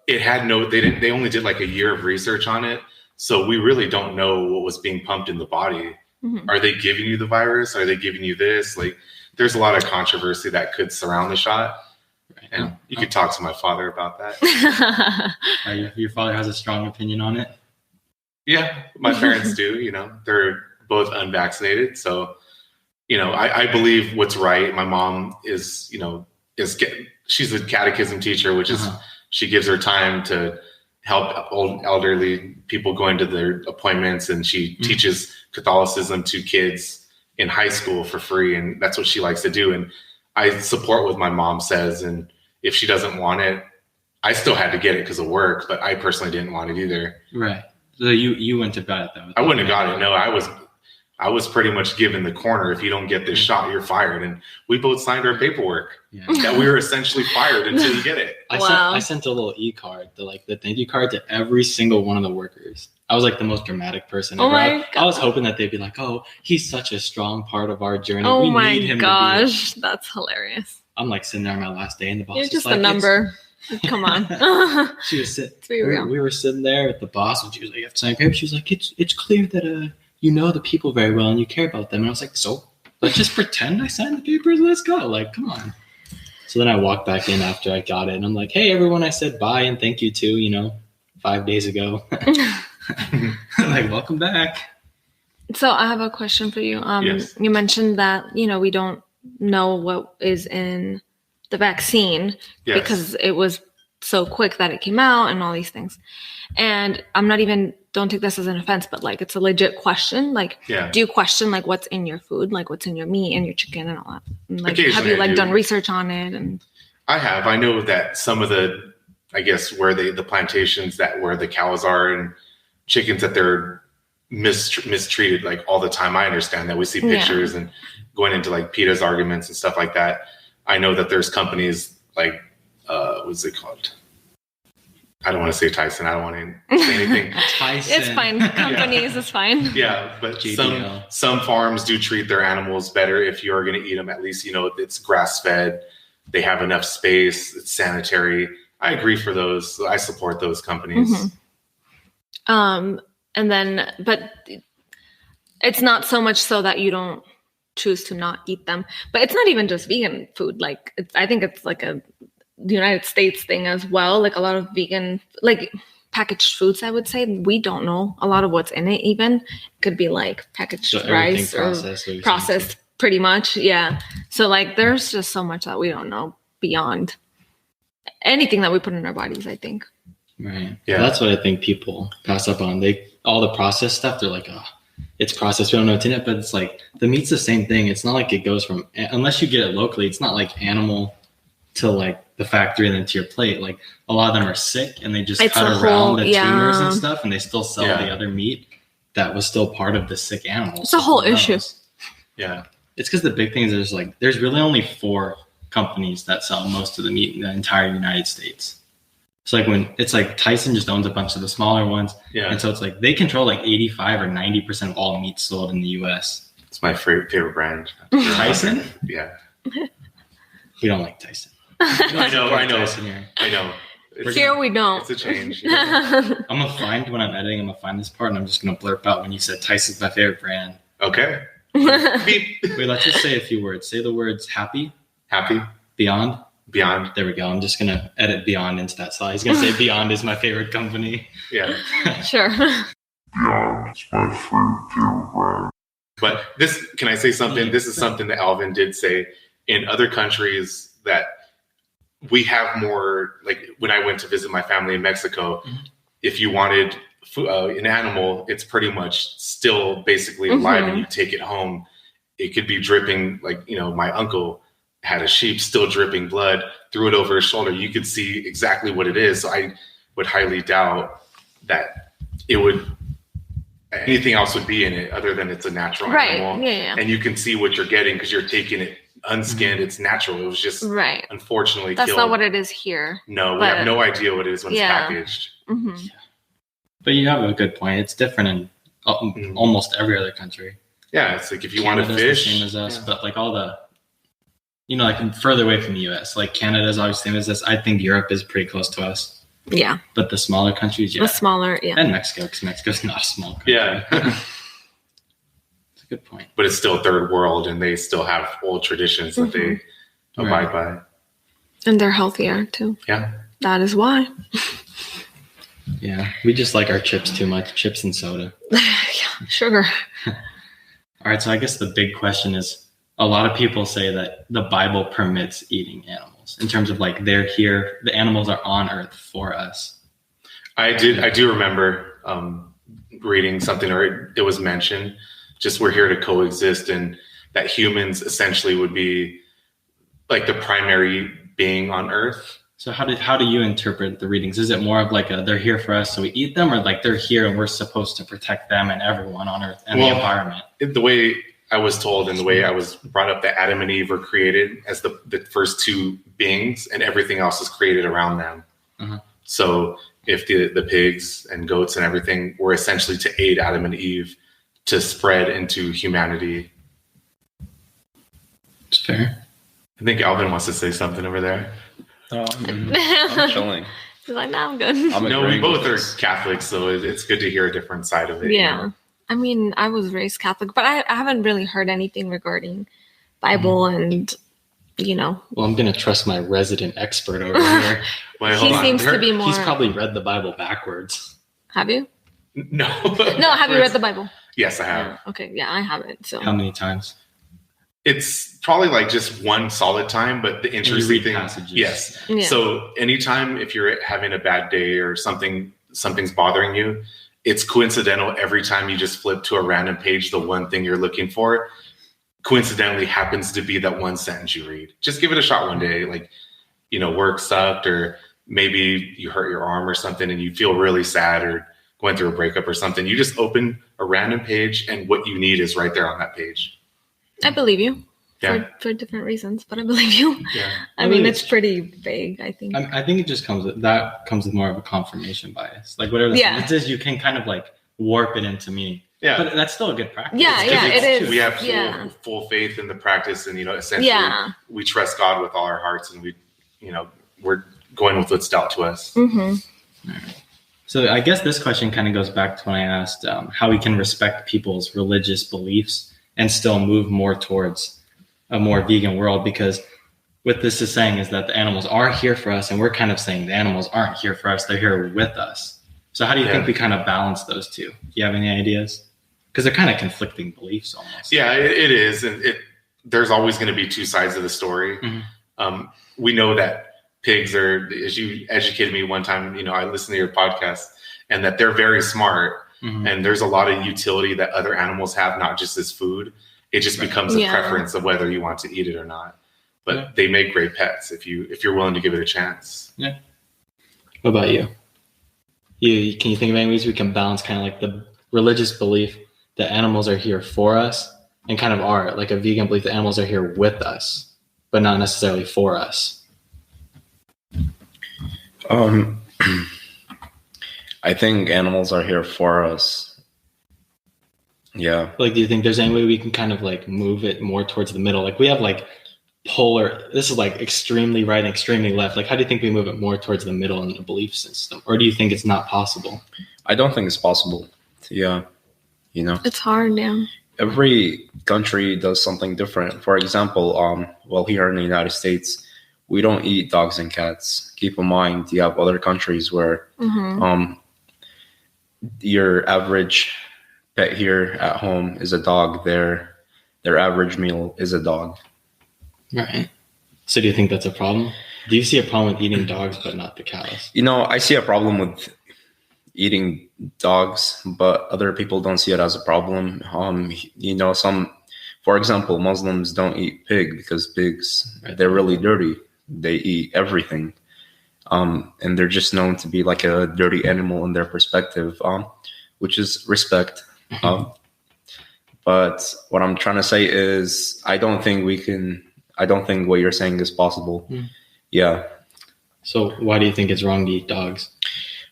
[SPEAKER 3] it had they only did like a year of research on it. So we really don't know what was being pumped in the body.
[SPEAKER 1] Mhm.
[SPEAKER 3] Are they giving you the virus? Are they giving you this? Like, there's a lot of controversy that could surround the shot.
[SPEAKER 2] Right.
[SPEAKER 3] And you could talk to my father about that.
[SPEAKER 2] Your father has a strong opinion on it.
[SPEAKER 3] Yeah, my parents do. They're both unvaccinated. So, I believe what's right. My mom is, she's a catechism teacher, which is,
[SPEAKER 2] Uh-huh.
[SPEAKER 3] she gives her time to help elderly people going to their appointments. And she teaches Catholicism to kids in high school for free. And that's what she likes to do. And I support what my mom says. And if she doesn't want it, I still had to get it because of work, but I personally didn't want it either.
[SPEAKER 2] Right. So you went to bed though.
[SPEAKER 3] I wouldn't have got it. No, I was pretty much given the corner. If you don't get this shot, you're fired. And we both signed our paperwork
[SPEAKER 2] Yeah.
[SPEAKER 3] that we were essentially fired until you get it.
[SPEAKER 1] Wow.
[SPEAKER 2] I sent a little e-card, the thank you card to every single one of the workers. I was like the most dramatic person
[SPEAKER 1] Oh
[SPEAKER 2] ever.
[SPEAKER 1] my
[SPEAKER 2] I was hoping that they'd be like, "Oh, he's such a strong part of our journey.
[SPEAKER 1] Oh
[SPEAKER 2] we
[SPEAKER 1] my
[SPEAKER 2] need him to
[SPEAKER 1] gosh, that's hilarious.
[SPEAKER 2] be." I'm like sitting there on my last day, and the boss
[SPEAKER 1] You're
[SPEAKER 2] is
[SPEAKER 1] just
[SPEAKER 2] like,
[SPEAKER 1] a number. Come on.
[SPEAKER 2] She was sitting.
[SPEAKER 1] Let's be real.
[SPEAKER 2] We were sitting there with the boss, and she was like, "You have to sign paper." She was like, "It's clear that you know the people very well and you care about them." And I was like, "So let's just pretend I signed the papers. Let's go. Like, come on." So then I walked back in after I got it, and I'm like, "Hey, everyone! I said bye and thank you to 5 days ago. Like, welcome back."
[SPEAKER 1] So I have a question for you.
[SPEAKER 3] Yes.
[SPEAKER 1] You mentioned that, we don't know what is in the vaccine
[SPEAKER 3] Yes.
[SPEAKER 1] because it was so quick that it came out and all these things. And I'm not even, don't take this as an offense, but like, it's a legit question. Like,
[SPEAKER 3] Yeah.
[SPEAKER 1] do you question like what's in your food? Like what's in your meat and your chicken and all that? And, like, have
[SPEAKER 3] Occasionally
[SPEAKER 1] you
[SPEAKER 3] I
[SPEAKER 1] like
[SPEAKER 3] do.
[SPEAKER 1] done research on it? And
[SPEAKER 3] I have. I know that some of the, I guess, where the plantations where the cows are and chickens that they're mistreated like all the time. I understand that. We see
[SPEAKER 1] Yeah.
[SPEAKER 3] pictures and going into like PETA's arguments and stuff like that. I know that there's companies like, what's it called? I don't want to say Tyson. I don't want to say anything.
[SPEAKER 2] Tyson.
[SPEAKER 1] it's fine. Companies is fine.
[SPEAKER 3] Yeah, but
[SPEAKER 2] JBL.
[SPEAKER 3] some farms do treat their animals better. If you're going to eat them, at least it's grass fed. They have enough space. It's sanitary. I agree for those. I support those companies.
[SPEAKER 1] Mhm. And then, but it's not so much so that you don't choose to not eat them, but it's not even just vegan food. Like, I think it's like the United States thing as well. Like a lot of vegan, like packaged foods, I would say, we don't know a lot of what's in it. Even it could be like packaged
[SPEAKER 2] So everything
[SPEAKER 1] rice
[SPEAKER 2] processed,
[SPEAKER 1] or processed, pretty much. Yeah. So like, there's just so much that we don't know beyond anything that we put in our bodies, I think.
[SPEAKER 2] Right.
[SPEAKER 3] Yeah.
[SPEAKER 2] That's what I think people pass up on. All the processed stuff, they're like, "Oh, it's processed. We don't know what's in it." But it's like the meat's the same thing. It's not like it goes from, unless you get it locally, it's not like animal to like the factory and then to your plate. Like a lot of them are sick and they just
[SPEAKER 1] It's
[SPEAKER 2] cut
[SPEAKER 1] a
[SPEAKER 2] around
[SPEAKER 1] whole-
[SPEAKER 2] the
[SPEAKER 1] yeah.
[SPEAKER 2] tumors and stuff, and they still sell
[SPEAKER 3] Yeah.
[SPEAKER 2] the other meat that was still part of the sick animal.
[SPEAKER 1] It's a whole issue.
[SPEAKER 3] Yeah.
[SPEAKER 2] It's because the big thing is there's really only 4 companies that sell most of the meat in the entire United States. It's like when it's like Tyson just owns a bunch of the smaller ones.
[SPEAKER 3] Yeah.
[SPEAKER 2] And so it's like they control like 85 or 90% of all meat sold in the US.
[SPEAKER 3] It's my favorite brand.
[SPEAKER 2] Tyson?
[SPEAKER 3] Yeah.
[SPEAKER 2] We don't like Tyson.
[SPEAKER 3] I know.
[SPEAKER 2] Tyson here.
[SPEAKER 3] I know.
[SPEAKER 1] Here we don't.
[SPEAKER 3] It's a change.
[SPEAKER 2] I'm gonna find when I'm editing. I'm gonna find this part, and I'm just gonna blurp out when you said Tyson's my favorite brand.
[SPEAKER 3] Okay. Beep.
[SPEAKER 2] Wait, let's just say a few words. Say the words happy,
[SPEAKER 3] Happy.
[SPEAKER 2] beyond.
[SPEAKER 3] Beyond.
[SPEAKER 2] There we go. I'm just gonna edit Beyond into that slide. He's gonna say Beyond is my favorite company.
[SPEAKER 3] Yeah.
[SPEAKER 1] Sure.
[SPEAKER 3] But this, can I say something? This is something that Alvin did say. In other countries that we have more, like when I went to visit my family in Mexico, if you wanted an animal, it's pretty much still basically alive and you take it home. It could be dripping, like, you know, my uncle had a sheep still dripping blood, threw it over his shoulder. You could see exactly what it is. So I would highly doubt that anything else would be in it other than it's a natural animal.
[SPEAKER 1] Yeah.
[SPEAKER 3] And you can see what you're getting because you're taking it unskinned. It's natural. It was just unfortunately
[SPEAKER 1] that's
[SPEAKER 3] killed.
[SPEAKER 1] not what it is here.
[SPEAKER 3] No, we have no idea what it is when it's packaged.
[SPEAKER 2] But you have a good point. It's different in almost every other country.
[SPEAKER 3] Yeah, it's like if you want to fish,
[SPEAKER 2] the same as us, but like all the, you know, like further away from the U.S., like Canada's obviously the same as us. I think Europe is pretty close to us. Yeah. But the smaller countries,
[SPEAKER 1] the smaller,
[SPEAKER 2] and Mexico, because Mexico's not a small country.
[SPEAKER 3] Yeah.
[SPEAKER 2] It's a good point.
[SPEAKER 3] But it's still third world, and they still have old traditions that they abide by.
[SPEAKER 1] And they're healthier too.
[SPEAKER 3] Yeah.
[SPEAKER 1] That is why.
[SPEAKER 2] Yeah, we just like our chips too much, chips and soda.
[SPEAKER 1] Sugar.
[SPEAKER 2] All right, so I guess the big question is, a lot of people say that the Bible permits eating animals in terms of like they're here, the animals are on earth for us.
[SPEAKER 3] I do remember reading something, or it was mentioned, just we're here to coexist, and that humans essentially would be like the primary being on earth.
[SPEAKER 2] So how do you interpret the readings? Is it more of like they're here for us so we eat them, or like they're here and we're supposed to protect them and everyone on earth and the environment?
[SPEAKER 3] The way I was told and the way I was brought up, that Adam and Eve were created as the first two beings, and everything else is created around them. So if the pigs and goats and everything were essentially to aid Adam and Eve to spread into humanity.
[SPEAKER 2] It's fair.
[SPEAKER 3] I think Alvin wants to say something over there.
[SPEAKER 4] I'm chilling.
[SPEAKER 1] He's like, no, I'm good.
[SPEAKER 3] No, we both are Catholics, so it's good to hear a different side of it.
[SPEAKER 1] Yeah.
[SPEAKER 3] You know?
[SPEAKER 1] I mean, I was raised Catholic, but I haven't really heard anything regarding Bible and, you know.
[SPEAKER 2] Well, I'm going to trust my resident expert over here.
[SPEAKER 3] Wait,
[SPEAKER 1] he seems to be more.
[SPEAKER 2] He's probably read the Bible backwards.
[SPEAKER 1] Have you?
[SPEAKER 3] No.
[SPEAKER 1] No, have you read the Bible?
[SPEAKER 3] Yes, I have.
[SPEAKER 1] Okay, yeah, I haven't. So
[SPEAKER 2] how many times?
[SPEAKER 3] It's probably like just one solid time, but the interesting thing,
[SPEAKER 2] passages.
[SPEAKER 3] Yes.
[SPEAKER 1] Yeah.
[SPEAKER 3] So anytime if you're having a bad day or something's bothering you, it's coincidental every time you just flip to a random page, the one thing you're looking for coincidentally happens to be that one sentence you read. Just give it a shot one day. Like, you know, work sucked, or maybe you hurt your arm or something and you feel really sad, or going through a breakup or something. You just open a random page and what you need is right there on that page.
[SPEAKER 1] I believe you.
[SPEAKER 3] Yeah.
[SPEAKER 1] For different reasons, but I believe you.
[SPEAKER 3] Yeah.
[SPEAKER 1] I mean, it's pretty vague, I think.
[SPEAKER 2] I think it just comes with more of a confirmation bias. Like whatever the sentence is, you can kind of like warp it into meaning.
[SPEAKER 3] Yeah.
[SPEAKER 2] But that's still a good practice.
[SPEAKER 1] Yeah, it is.
[SPEAKER 3] We have full faith in the practice, and, you know, essentially we trust God with all our hearts, and we're going with what's dealt to us.
[SPEAKER 1] Mm-hmm.
[SPEAKER 2] All right. So I guess this question kind of goes back to when I asked how we can respect people's religious beliefs and still move more towards a more vegan world, because what this is saying is that the animals are here for us, and we're kind of saying the animals aren't here for us, they're here with us. So how do you think we kind of balance those two? Do you have any ideas? Because they're kind of conflicting beliefs almost.
[SPEAKER 3] Yeah, it is. And there's always going to be two sides of the story. Mm-hmm. We know that pigs are, as you educated me one time, you know, I listened to your podcast, and that they're very smart. Mm-hmm. And there's a lot of utility that other animals have, not just as food. It just becomes a preference of whether you want to eat it or not. But they make great pets if you're willing to give it a chance.
[SPEAKER 2] Yeah. What about you? Can you think of any ways we can balance kind of like the religious belief that animals are here for us, and kind of are like a vegan belief that animals are here with us, but not necessarily for us?
[SPEAKER 4] I think animals are here for us. Yeah.
[SPEAKER 2] Like, do you think there's any way we can kind of like move it more towards the middle? Like we have like this is like extremely right and extremely left. Like, how do you think we move it more towards the middle in the belief system? Or do you think it's not possible?
[SPEAKER 4] I don't think it's possible. Yeah. You know,
[SPEAKER 1] it's hard. Yeah.
[SPEAKER 4] Every country does something different. For example, here in the United States, we don't eat dogs and cats. Keep in mind, you have other countries where your average pet here at home is a dog. Their average meal is a dog.
[SPEAKER 2] Right. So do you think that's a problem? Do you see a problem with eating dogs but not the cows?
[SPEAKER 4] I see a problem with eating dogs, but other people don't see it as a problem. For example, Muslims don't eat pig because pigs, they're really dirty. They eat everything. And they're just known to be like a dirty animal in their perspective, which is respect. But what I'm trying to say is I don't think what you're saying is possible. Yeah.
[SPEAKER 2] So why do you think it's wrong to eat dogs?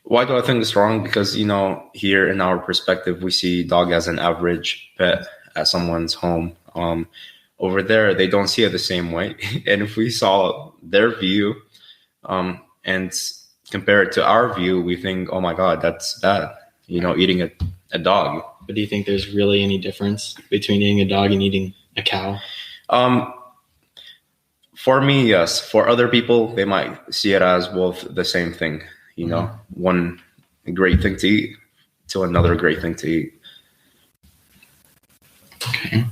[SPEAKER 4] Why do I think it's wrong? Because, here in our perspective, we see dog as an average pet at someone's home. Over there, they don't see it the same way. And if we saw their view and compare it to our view, we think, oh my God, that's bad, eating a dog.
[SPEAKER 2] But do you think there's really any difference between eating a dog and eating a cow?
[SPEAKER 4] For me, yes. For other people, they might see it as both the same thing. One great thing to eat to another great thing to eat.
[SPEAKER 2] Okay.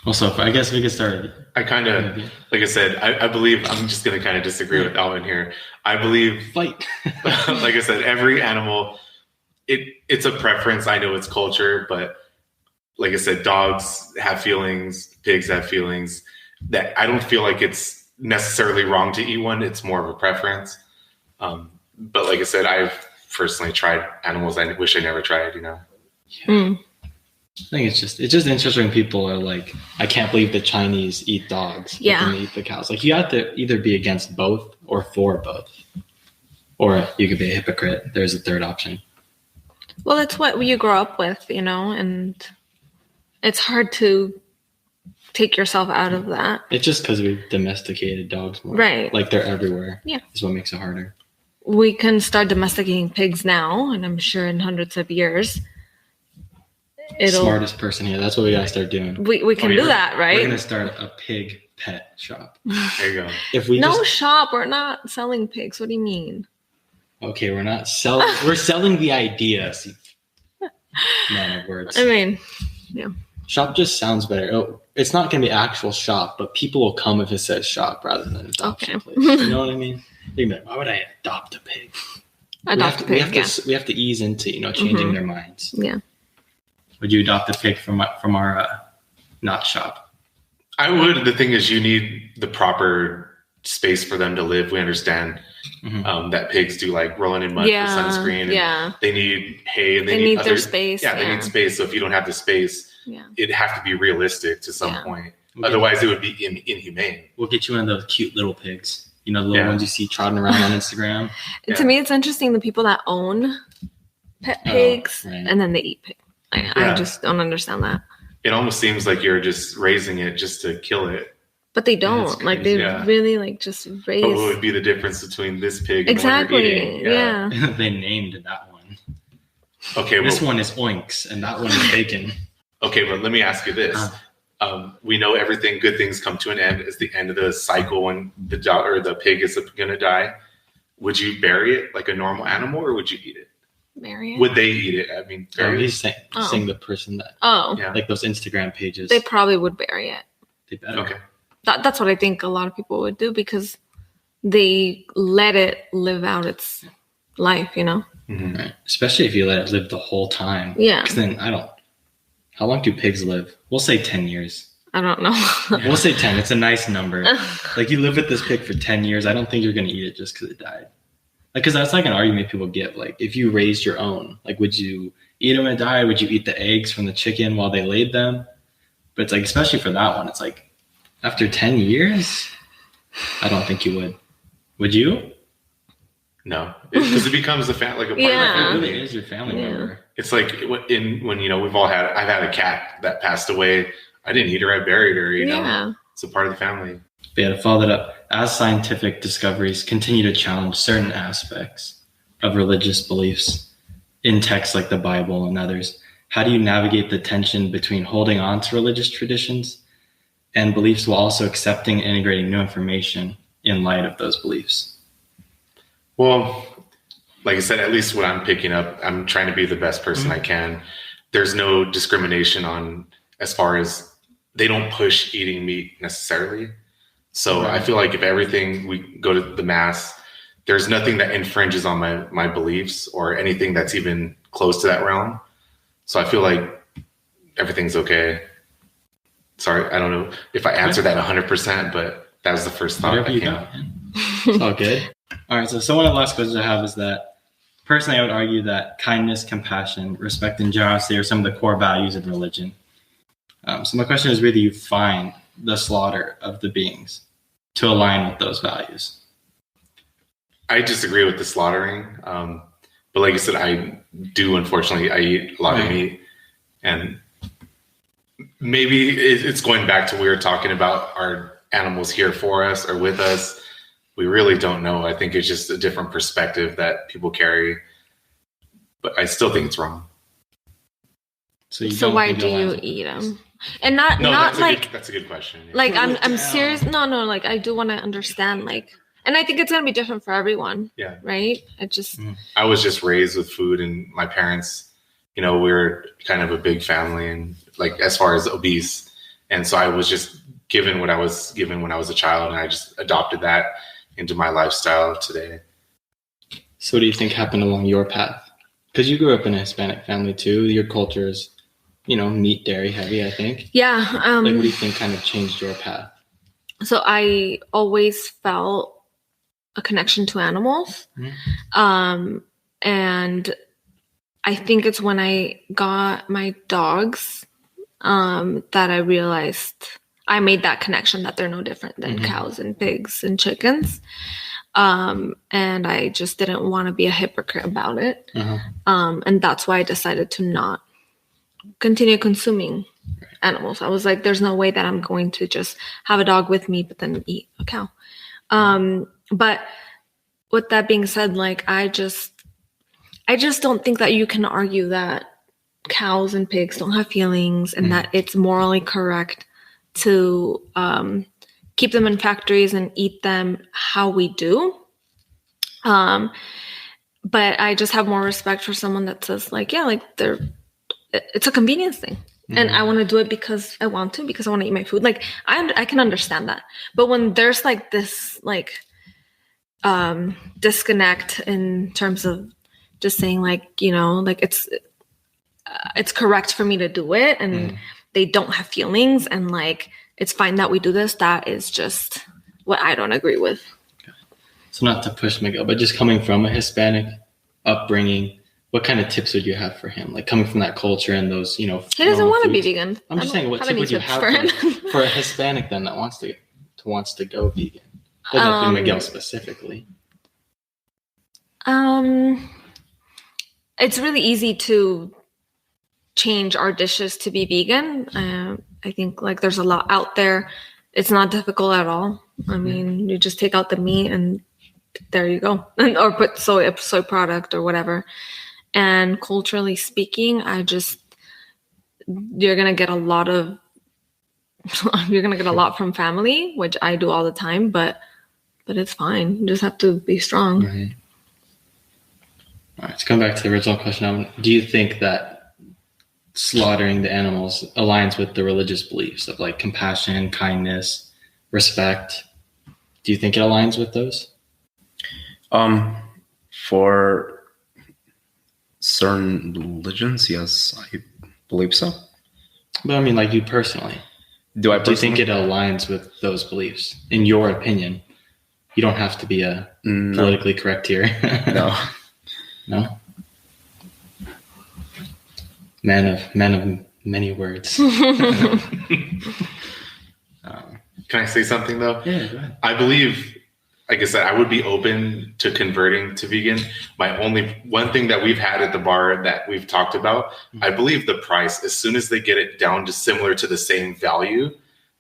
[SPEAKER 2] Also, I guess we could start.
[SPEAKER 3] I kind of, like I said, I believe, I'm just going to kind of disagree with Alvin here. I believe,
[SPEAKER 2] fight.
[SPEAKER 3] Like I said, every animal, it's a preference. I know it's culture, but like I said, dogs have feelings, pigs have feelings. That I don't feel like it's necessarily wrong to eat one. It's more of a preference. But like I said, I've personally tried animals I wish I never tried,
[SPEAKER 2] Yeah. I think it's just interesting when people are like, I can't believe the Chinese eat dogs. But then they eat the cows. Like, you have to either be against both or for both. Or you could be a hypocrite. There's a third option.
[SPEAKER 1] Well, it's what you grow up with, and it's hard to take yourself out of that.
[SPEAKER 2] It's just because we've domesticated dogs more.
[SPEAKER 1] Right.
[SPEAKER 2] Like, they're everywhere.
[SPEAKER 1] Yeah.
[SPEAKER 2] Is what makes it harder.
[SPEAKER 1] We can start domesticating pigs now, and I'm sure in hundreds of years,
[SPEAKER 2] smartest person here. That's what we gotta start doing.
[SPEAKER 1] We can do that, right?
[SPEAKER 2] We're gonna start a pig pet shop.
[SPEAKER 3] There you go.
[SPEAKER 2] If we
[SPEAKER 1] shop, we're not selling pigs. What do you mean?
[SPEAKER 2] Okay, we're not selling. We're selling the idea. Man of words.
[SPEAKER 1] I mean, yeah.
[SPEAKER 2] Shop just sounds better. Oh, it's not gonna be actual shop, but people will come if it says shop rather than adoption place. You know what I mean? Like, why would I adopt a pig? We have to ease into changing their minds.
[SPEAKER 1] Yeah.
[SPEAKER 2] Would you adopt a pig from our not shop?
[SPEAKER 3] I would. The thing is, you need the proper space for them to live. We understand that pigs do like rolling in mud for sunscreen. And they need hay. And they need
[SPEAKER 1] their space.
[SPEAKER 3] Yeah, they need space. So if you don't have the space, it'd have to be realistic to some point. Otherwise, it would be inhumane.
[SPEAKER 2] We'll get you one of those cute little pigs. The little ones you see trotting around on Instagram.
[SPEAKER 1] To me, it's interesting the people that own pet pigs and then they eat pigs. I just don't understand that.
[SPEAKER 3] It almost seems like you're just raising it just to kill it.
[SPEAKER 1] But they don't. Like, they really just raise.
[SPEAKER 3] But what would be the difference between this pig and
[SPEAKER 1] the one you're eating?
[SPEAKER 2] Yeah. They named that one.
[SPEAKER 3] Okay.
[SPEAKER 2] This one is oinks and that one is bacon.
[SPEAKER 3] Okay, but let me ask you this. We know good things come to an end. It's the end of the cycle when the dog or the pig is going to die. Would you bury it like a normal animal, or would you eat it?
[SPEAKER 1] Bury it?
[SPEAKER 3] Would they eat it? I mean,
[SPEAKER 2] he's saying the person that. Like those Instagram pages.
[SPEAKER 1] They probably would bury it.
[SPEAKER 2] They better.
[SPEAKER 3] Okay.
[SPEAKER 1] That's what I think a lot of people would do because they let it live out its life,
[SPEAKER 2] Right. Especially if you let it live the whole time.
[SPEAKER 1] Yeah.
[SPEAKER 2] Because then how long do pigs live? We'll say 10 years.
[SPEAKER 1] I don't know.
[SPEAKER 2] We'll say 10. It's a nice number. Like, you live with this pig for 10 years. I don't think you're going to eat it just because it died. Because that's like an argument people give. Like, if you raised your own, like, would you eat them when it died? Would you eat the eggs from the chicken while they laid them? But it's like, especially for that one, it's like, after 10 years, I don't think you would. Would you?
[SPEAKER 3] No, because it becomes a part of the family.
[SPEAKER 2] It really is your family member.
[SPEAKER 3] It's like when I've had a cat that passed away. I didn't eat her. I buried her. You know, it's a part of the family.
[SPEAKER 2] But to follow that up, as scientific discoveries continue to challenge certain aspects of religious beliefs in texts like the Bible and others, how do you navigate the tension between holding on to religious traditions and beliefs while also accepting and integrating new information in light of those beliefs?
[SPEAKER 3] Well, like I said, at least what I'm picking up, I'm trying to be the best person I can. There's no discrimination as far as they don't push eating meat necessarily. So I feel like if everything we go to the mass, there's nothing that infringes on my beliefs or anything that's even close to that realm. So I feel like everything's okay. Sorry, I don't know if I answered that 100%, but that was the first thought that came up.
[SPEAKER 2] It's all good. All right, so one of the last questions I have is that personally I would argue that kindness, compassion, respect, and generosity are some of the core values of religion. So my question is, where do you find the slaughter of the beings to align with those values?
[SPEAKER 3] I disagree with the slaughtering. But like I said, I do, unfortunately, I eat a lot of meat. And maybe it's going back to we were talking about our animals here for us or with us. We really don't know. I think it's just a different perspective that people carry. But I still think it's wrong.
[SPEAKER 1] So why do you eat them? And not like
[SPEAKER 3] that's a good question. Yeah.
[SPEAKER 1] Like I'm serious. No, like I do want to understand, like, and I think it's gonna be different for everyone.
[SPEAKER 3] Yeah.
[SPEAKER 1] Right.
[SPEAKER 3] I was just raised with food, and my parents, we're kind of a big family, and like as far as obese, and so I was just given what I was given when I was a child, and I just adopted that into my lifestyle today.
[SPEAKER 2] So what do you think happened along your path? Because you grew up in a Hispanic family too. Your culture is, meat, dairy heavy, I think.
[SPEAKER 1] Yeah.
[SPEAKER 2] Like, what do you think kind of changed your path?
[SPEAKER 1] So I always felt a connection to animals. And I think it's when I got my dogs that I realized I made that connection that they're no different than cows and pigs and chickens. And I just didn't want to be a hypocrite about it. And that's why I decided to not continue consuming animals. I was like, there's no way that I'm going to just have a dog with me, but then eat a cow. But with that being said, like, I just don't think that you can argue that cows and pigs don't have feelings and that it's morally correct to keep them in factories and eat them how we do. But I just have more respect for someone that says, like, yeah, like it's a convenience thing. And I want to do it because I want to eat my food. Like, I can understand that. But when there's like this, like, disconnect in terms of just saying, like, like it's correct for me to do it, and they don't have feelings, and like it's fine that we do this, that is just what I don't agree with.
[SPEAKER 2] So not to push Miguel, but just coming from a Hispanic upbringing, what kind of tips would you have for him? Like, coming from that culture and those,
[SPEAKER 1] he doesn't want to be vegan.
[SPEAKER 2] I'm just saying, what tip would you have for a Hispanic then that wants to go vegan? Doesn't have to be Miguel specifically.
[SPEAKER 1] It's really easy to change our dishes to be vegan. I think, like, there's a lot out there. It's not difficult at all. I mean, you just take out the meat and there you go. Or put soy product or whatever. And culturally speaking, you're going to get a lot from family, which I do all the time, but it's fine. You just have to be strong.
[SPEAKER 2] Right. All right, to come back to the original question, do you think that slaughtering the animals aligns with the religious beliefs of, like, compassion, kindness, respect? Do you think it aligns with those?
[SPEAKER 4] For certain religions, yes, I believe so.
[SPEAKER 2] But I mean, like, you personally. Do you think it aligns with those beliefs, in your opinion? You don't have to be a politically correct here.
[SPEAKER 4] No.
[SPEAKER 2] No? Man of many words.
[SPEAKER 3] Can I say something, though?
[SPEAKER 2] Yeah, go ahead.
[SPEAKER 3] I believe, like I said, I would be open to converting to vegan. One thing that we've had at the bar that we've talked about, I believe the price, as soon as they get it down to similar to the same value,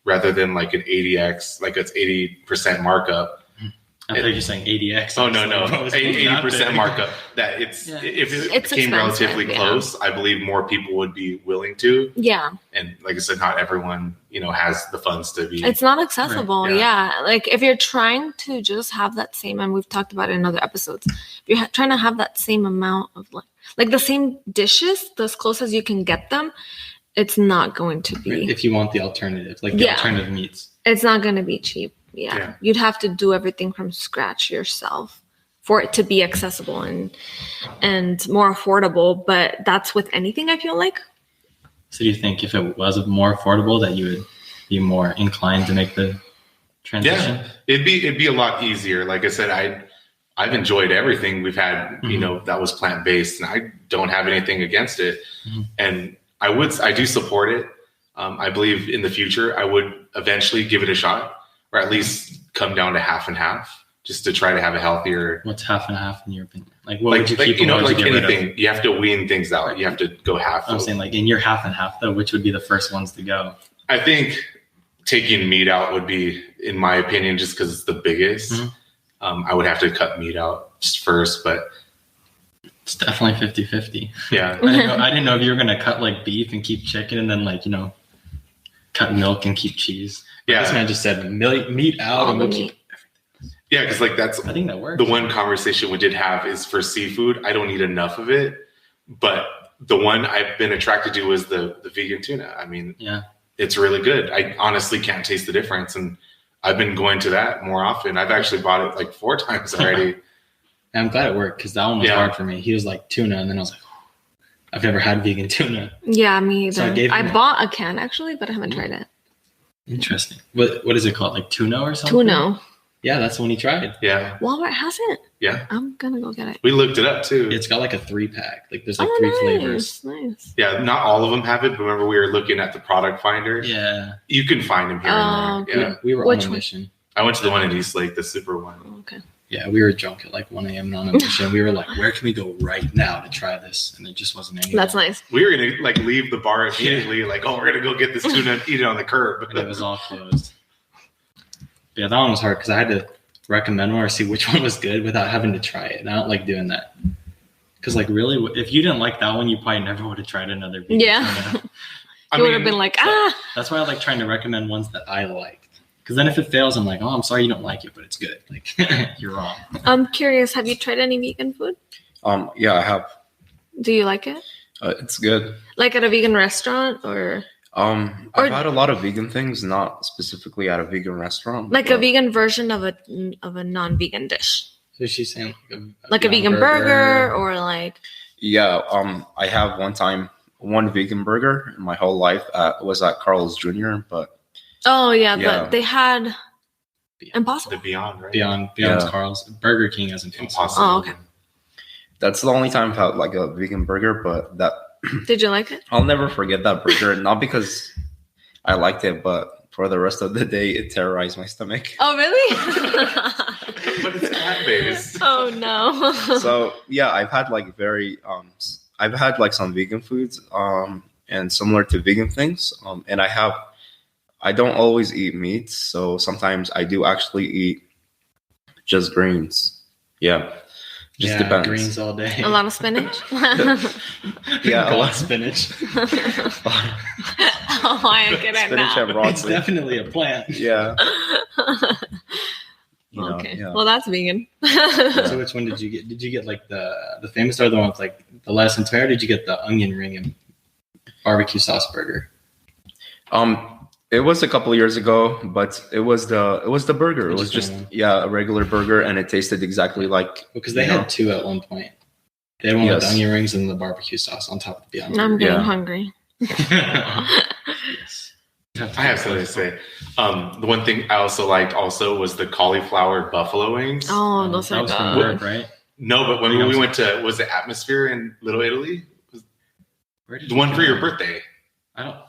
[SPEAKER 3] rather than like an 80x, like it's 80% markup.
[SPEAKER 2] I thought you were saying 80x.
[SPEAKER 3] Oh, no. 80% markup. That if it came relatively close, I believe more people would be willing to.
[SPEAKER 1] Yeah.
[SPEAKER 3] And like I said, not everyone, has the funds to be.
[SPEAKER 1] It's not accessible.
[SPEAKER 3] Right.
[SPEAKER 1] Yeah. Like, if you're trying to just have that same, and we've talked about it in other episodes, if you're trying to have that same amount of like the same dishes, as close as you can get them, it's not going to be.
[SPEAKER 2] Right. If you want the alternative, like the alternative meats.
[SPEAKER 1] It's not going to be cheap.
[SPEAKER 3] Yeah.
[SPEAKER 1] You'd have to do everything from scratch yourself for it to be accessible and more affordable. But that's with anything, I feel like.
[SPEAKER 2] So do you think if it was more affordable that you would be more inclined to make the transition?
[SPEAKER 3] Yeah, it'd be a lot easier. Like I said, I've enjoyed everything we've had, that was plant-based, and I don't have anything against it. And I do support it. I believe in the future, I would eventually give it a shot, or at least come down to half and half, just to try to have a healthier.
[SPEAKER 2] What's half and half in your opinion? Like, what would you keep?
[SPEAKER 3] Like anything, you have to wean things out. You have to go half.
[SPEAKER 2] I'm saying, like, in your half and half, though, which would be the first ones to go?
[SPEAKER 3] I think taking meat out would be, in my opinion, just because it's the biggest. I would have to cut meat out first, but
[SPEAKER 2] it's definitely 50-50.
[SPEAKER 3] Yeah.
[SPEAKER 2] I didn't know if you were going to cut like beef and keep chicken and then like, cut milk and keep cheese.
[SPEAKER 3] Yeah.
[SPEAKER 2] This man just said meat out and we'll keep everything.
[SPEAKER 3] Yeah, because like I
[SPEAKER 2] think that works.
[SPEAKER 3] The one conversation we did have is for seafood. I don't need enough of it, but the one I've been attracted to was the vegan tuna. I mean,
[SPEAKER 2] yeah,
[SPEAKER 3] it's really good. I honestly can't taste the difference, and I've been going to that more often. I've actually bought it like 4 times already.
[SPEAKER 2] And I'm glad it worked because that one was hard for me. He was like tuna, and then I was like, I've never had vegan tuna.
[SPEAKER 1] Yeah, me either.
[SPEAKER 2] So I
[SPEAKER 1] bought a can actually, but I haven't tried it.
[SPEAKER 2] Interesting. What is it called? Like tuna or something?
[SPEAKER 1] Tuna.
[SPEAKER 2] Yeah, that's the one he tried.
[SPEAKER 3] Yeah.
[SPEAKER 1] Walmart has it.
[SPEAKER 3] Yeah.
[SPEAKER 1] I'm gonna go get it.
[SPEAKER 3] We looked it up too.
[SPEAKER 2] It's got like a 3-pack. Like there's like 3 flavors.
[SPEAKER 1] Nice.
[SPEAKER 3] Yeah, not all of them have it, but remember we were looking at the product finder.
[SPEAKER 2] Yeah.
[SPEAKER 3] You can find them here and there. Yeah.
[SPEAKER 2] We were on a mission.
[SPEAKER 3] I went to the one in Eastlake, the super one.
[SPEAKER 1] Okay.
[SPEAKER 2] Yeah, we were drunk at like 1 a.m. on a mission. We were like, where can we go right now to try this? And there just wasn't any.
[SPEAKER 1] That's nice.
[SPEAKER 3] We were going to like leave the bar immediately. Like, we're going to go get this tuna and eat it on the curb.
[SPEAKER 2] But it was all closed. Yeah, that one was hard because I had to recommend one or see which one was good without having to try it. And I don't like doing that. Because like really, if you didn't like that one, you probably never would have tried another vegan tuna.
[SPEAKER 1] You would have been like,
[SPEAKER 2] That's why I like trying to recommend ones that I like. Because then if it fails, I'm like, oh, I'm sorry you don't like it, but it's good. Like, you're wrong.
[SPEAKER 1] I'm curious. Have you tried any vegan food?
[SPEAKER 4] Yeah, I have.
[SPEAKER 1] Do you like it?
[SPEAKER 4] It's good.
[SPEAKER 1] Like at a vegan restaurant or?
[SPEAKER 4] I've had a lot of vegan things, not specifically at a vegan restaurant.
[SPEAKER 1] Like a vegan version of a non-vegan dish.
[SPEAKER 2] So she's saying
[SPEAKER 1] like a vegan burger or like.
[SPEAKER 4] Yeah, I have one vegan burger in my whole life. Was at Carl's Jr., but.
[SPEAKER 1] Oh yeah, but they had Impossible.
[SPEAKER 3] The Beyond, right?
[SPEAKER 2] Beyond Carl's. Burger King has Impossible.
[SPEAKER 1] Oh, okay.
[SPEAKER 4] That's the only time I've had like a vegan burger, but that.
[SPEAKER 1] Did you like it?
[SPEAKER 4] I'll never forget that burger. Not because I liked it, but for the rest of the day, it terrorized my stomach.
[SPEAKER 1] Oh really?
[SPEAKER 3] But it's plant-based.
[SPEAKER 1] Oh no.
[SPEAKER 4] So yeah, I've had like I've had like some vegan foods, and similar to vegan things, and I don't always eat meat, so sometimes I do actually eat just greens. Yeah. Just depends.
[SPEAKER 2] Greens all day.
[SPEAKER 1] A lot of spinach?
[SPEAKER 2] Yeah, a lot of spinach.
[SPEAKER 1] Oh, I get it
[SPEAKER 4] Spinach
[SPEAKER 1] now.
[SPEAKER 4] and broccoli.
[SPEAKER 2] It's definitely a plant.
[SPEAKER 4] Yeah.
[SPEAKER 1] Okay. Well, that's vegan.
[SPEAKER 2] So which one did you get? Did you get like the famous or the one with like the lettuce and tomato? Or did you get the onion ring and barbecue sauce burger?
[SPEAKER 4] It was a couple of years ago, but it was the burger. It was just a regular burger, and it tasted exactly like
[SPEAKER 2] because they had 2 at one point. They had one with the onion rings and the barbecue sauce on top of the Beyond.
[SPEAKER 1] I'm getting hungry.
[SPEAKER 2] Yes.
[SPEAKER 3] I have something to say. The one thing I also liked was the cauliflower buffalo wings.
[SPEAKER 1] Oh, those are
[SPEAKER 2] that was from work, right?
[SPEAKER 3] No, but when we went to was it Atmosphere in Little Italy? The one for your birthday.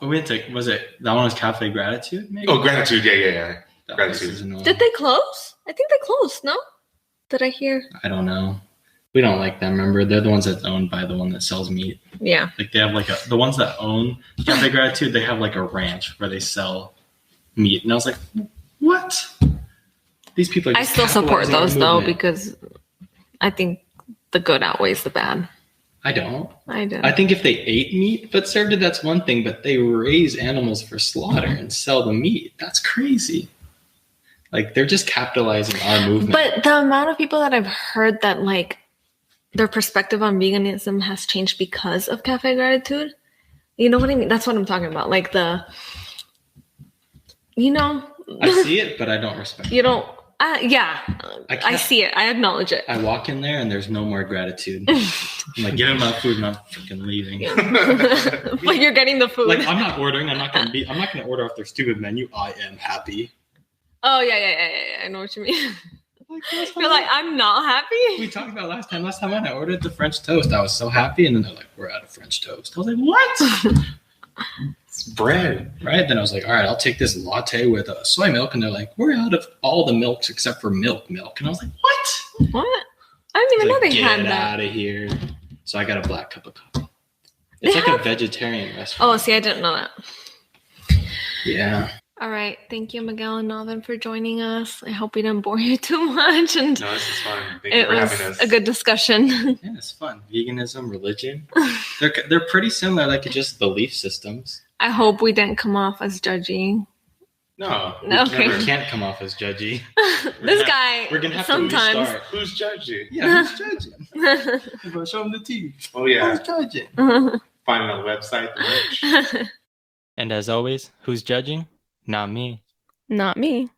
[SPEAKER 2] We went to, was it, that one was Cafe Gratitude, maybe?
[SPEAKER 3] Oh, Gratitude, yeah.
[SPEAKER 2] Gratitude.
[SPEAKER 1] Did they close? I think they closed, no? Did I hear?
[SPEAKER 2] I don't know. We don't like them, remember? They're the ones that's owned by the one that sells meat.
[SPEAKER 1] Yeah.
[SPEAKER 2] Like they have like the ones that own Cafe Gratitude, they have like a ranch where they sell meat. And I was like, what? These people are just
[SPEAKER 1] I still support those though,
[SPEAKER 2] movement.
[SPEAKER 1] because I think the good outweighs the bad.
[SPEAKER 2] I don't.
[SPEAKER 1] I do.
[SPEAKER 2] I think if they ate meat but served it, that's one thing. But they raise animals for slaughter and sell the meat. That's crazy. Like they're just capitalizing our movement.
[SPEAKER 1] But the amount of people that I've heard that like their perspective on veganism has changed because of Cafe Gratitude. You know what I mean? That's what I'm talking about. Like
[SPEAKER 2] I see it, but I don't respect
[SPEAKER 1] You
[SPEAKER 2] it.
[SPEAKER 1] don't. Yeah, I
[SPEAKER 2] can't-
[SPEAKER 1] see it. I acknowledge it.
[SPEAKER 2] I walk in there and there's no more gratitude. I'm like, give me my food and I'm freaking leaving.
[SPEAKER 1] But you're getting the food.
[SPEAKER 2] Like, I'm not ordering. I'm not gonna order off their stupid menu. I am happy.
[SPEAKER 1] Oh yeah. I know what you mean.
[SPEAKER 2] Like,
[SPEAKER 1] You're like, I'm not happy.
[SPEAKER 2] we talked about last time when I ordered the French toast. I was so happy, and then they're like, we're out of French toast. I was like, what?
[SPEAKER 3] It's bread.
[SPEAKER 2] Right? Then I was like, all right, I'll take this latte with soy milk. And they're like, we're out of all the milks except for milk. And I was like, what?
[SPEAKER 1] What? I didn't even know they had
[SPEAKER 2] Get
[SPEAKER 1] that.
[SPEAKER 2] out of here. So I got a black cup of coffee. It's like a vegetarian
[SPEAKER 1] Oh,
[SPEAKER 2] restaurant.
[SPEAKER 1] see, I didn't know that.
[SPEAKER 2] Yeah.
[SPEAKER 1] All right. Thank you, Miguel and Alvan, for joining us. I hope we didn't bore you too much. And
[SPEAKER 3] No, this is fun. Thank you
[SPEAKER 1] it
[SPEAKER 3] for
[SPEAKER 1] was
[SPEAKER 3] having us.
[SPEAKER 1] a good discussion.
[SPEAKER 2] Yeah, it's fun. Veganism, religion. They're pretty similar, like just belief systems.
[SPEAKER 1] I hope we didn't come off as judgy.
[SPEAKER 3] No.
[SPEAKER 1] Okay.
[SPEAKER 2] We can't come off as judgy.
[SPEAKER 1] This guy,
[SPEAKER 2] We're gonna have
[SPEAKER 1] sometimes.
[SPEAKER 2] to restart.
[SPEAKER 3] Who's judging?
[SPEAKER 2] Yeah, who's judging? Show them the teeth.
[SPEAKER 3] Oh, yeah.
[SPEAKER 2] Who's judging?
[SPEAKER 3] Find it on the website. The merch.
[SPEAKER 2] And as always, who's judging? Not me.
[SPEAKER 1] Not me.